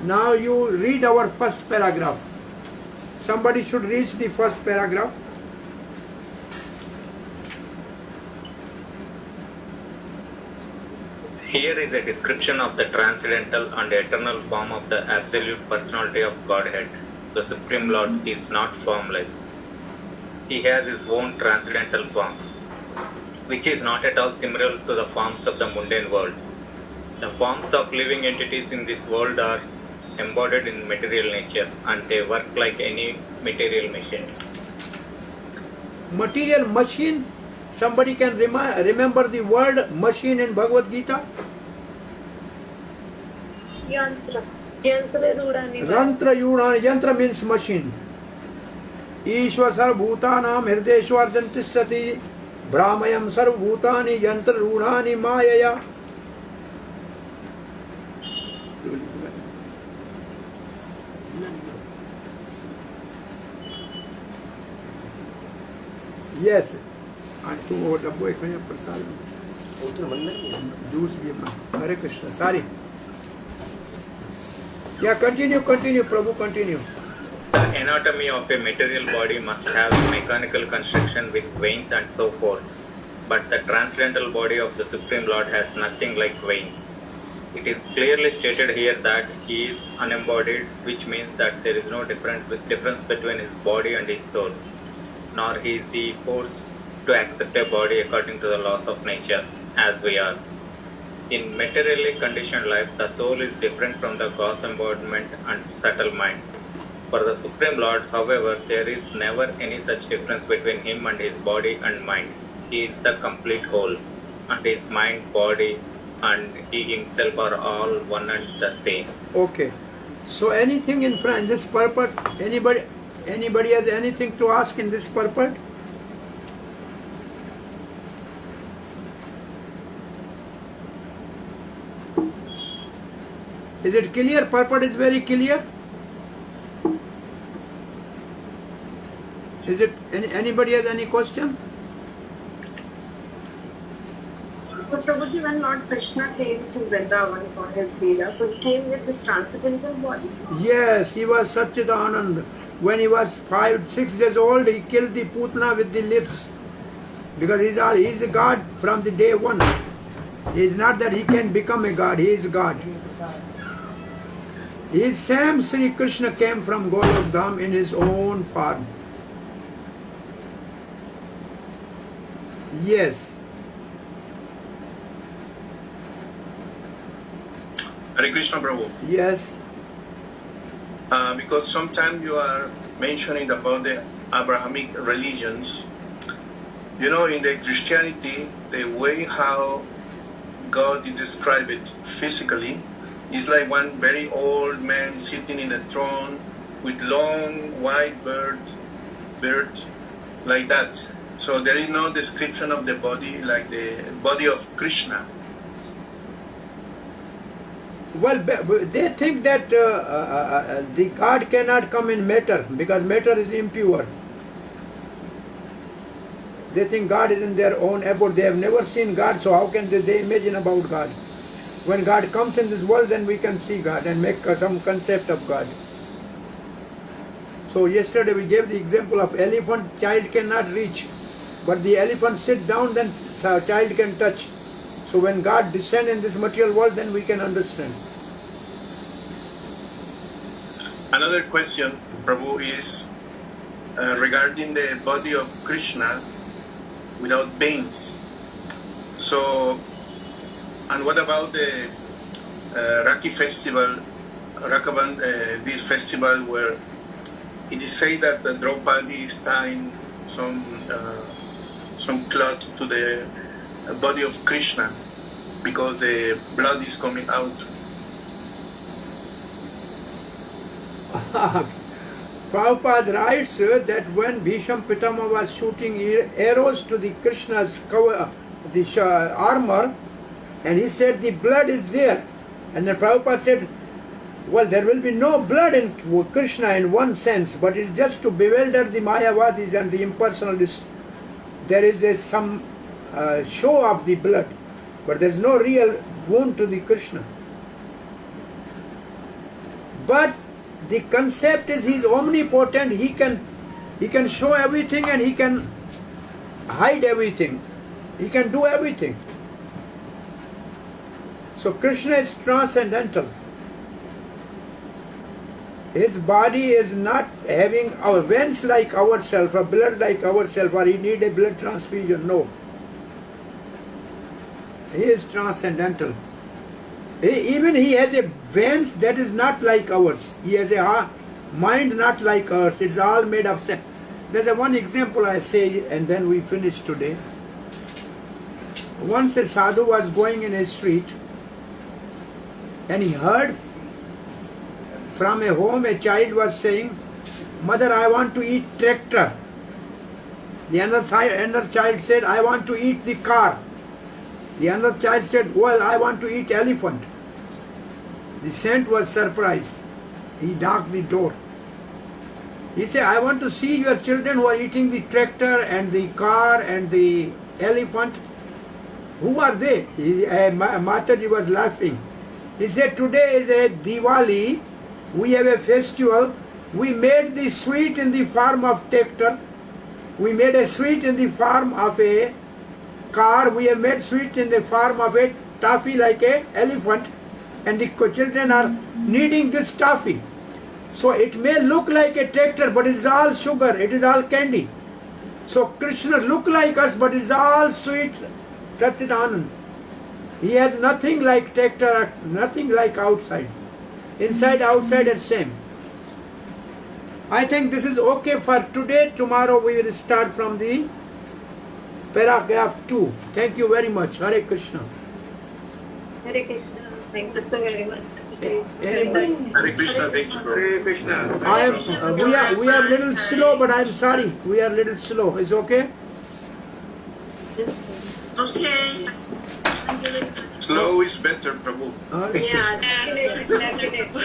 Now you read our first paragraph. Somebody should read the first paragraph. Here is a description of the transcendental and eternal form of the absolute personality of Godhead. The Supreme Lord is not formless. He has his own transcendental form, which is not at all similar to the forms of the mundane world. The forms of living entities in this world are embodied in material nature, and they work like any material machine. material machine. Somebody can remember the word machine in Bhagavad Gita? Yantra. Yantra Rudani. Rantra Yudana. Yantra means machine. Ishwar Sarvabhutanam Hirdeshwar Jantishtati Brahmayam Sarvabhutani Yantra Rudani Mayaya. Yes. Tu डब्बो एक में प्रसाद juice भी हरे कृष्ण सारी. Yeah, continue, Prabhu, continue. The anatomy of a material body must have mechanical construction with veins and so forth, but the transcendental body of the Supreme Lord has nothing like veins. It is clearly stated here that he is unembodied, which means that there is no difference between his body and his soul, nor is he forced to accept a body according to the laws of nature, as we are. In materially conditioned life, the soul is different from the gross embodiment and subtle mind. For the Supreme Lord, however, there is never any such difference between him and his body and mind. He is the complete whole, and his mind, body, and he himself are all one and the same. Okay. So anything in front, this purport, anybody has anything to ask in this purport? Is it clear? Purport is very clear. Is it anybody has any question? So Prabhuji, when Lord Krishna came to Vrindavan for his Leela, so he came with his transcendental body? Yes, he was Satchidanand. When he was 5-6 days old, he killed the Putana with the lips. Because he is a god from the day one. He is not that he can become a god, he is God. His same Sri Krishna came from Golok Dham in his own form. Yes. Hare Krishna Prabhu. Yes. Because sometimes you are mentioning about the Abrahamic religions. You know, in the Christianity, the way how God is described physically is like one very old man sitting in a throne with long white beard, like that. So there is no description of the body like the body of Krishna. Well, they think that the God cannot come in matter because matter is impure. They think God is in their own abode. They have never seen God, so how can they imagine about God? When God comes in this world, then we can see God and make some concept of God. So yesterday we gave the example of elephant, child cannot reach. But the elephant sit down, then child can touch. So when God descend in this material world, then we can understand. Another question, Prabhu, is regarding the body of Krishna without veins. So, and what about the Rakhi festival, Rakaband, this festival where it is said that the Draupadi is tying some cloth to the body of Krishna because the blood is coming out. Prabhupada writes that when Bhisham Pitama was shooting arrows to the Krishna's cover, the armor, and he said the blood is there, and then Prabhupada said, well, there will be no blood in Krishna in one sense, but it's just to bewilder the Mayavadis and the impersonalists. There is some show of the blood, but there is no real wound to the Krishna. But the concept is he is omnipotent. He can show everything and he can hide everything. He can do everything. So Krishna is transcendental. His body is not having our veins like ourselves, or blood like ourselves, or he need a blood transfusion. No. He is transcendental. Even he has a veins that is not like ours. He has a mind not like ours. It's all made of There's a one example I say, and then we finish today. Once a sadhu was going in a street, and he heard from a home a child was saying, "Mother, I want to eat tractor." The another child said, "I want to eat the car." The other child said, "Well, I want to eat elephant." The saint was surprised. He knocked the door. He said, "I want to see your children who are eating the tractor and the car and the elephant. Who are they?" Mataji was laughing. He said, "Today is a Diwali. We have a festival. We made the sweet in the form of tractor. We made a sweet in the form of a car. We have made sweet in the form of a toffee like a elephant. And the children are needing this toffee. So it may look like a tractor, but it is all sugar. It is all candy. So Krishna look like us, but it is all sweet Satchidanand. He has nothing like tractor, nothing like outside. Inside, outside are same. I think this is okay for today. Tomorrow we will start from the paragraph 2. Thank you very much. Hare Krishna. Hare Krishna. Thank you so very much. Hare Krishna, thank you. Hare Krishna. We are little slow, but I'm sorry. We are little slow. Is okay? Okay. Thank you very much. Slow is better, Prabhu. Yeah, Definitely.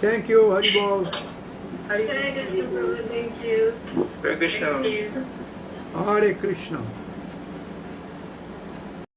Thank you. Hari Bol. Hare Krishna, Prabhu. Thank you. Hare Krishna. thank you. Hare Krishna.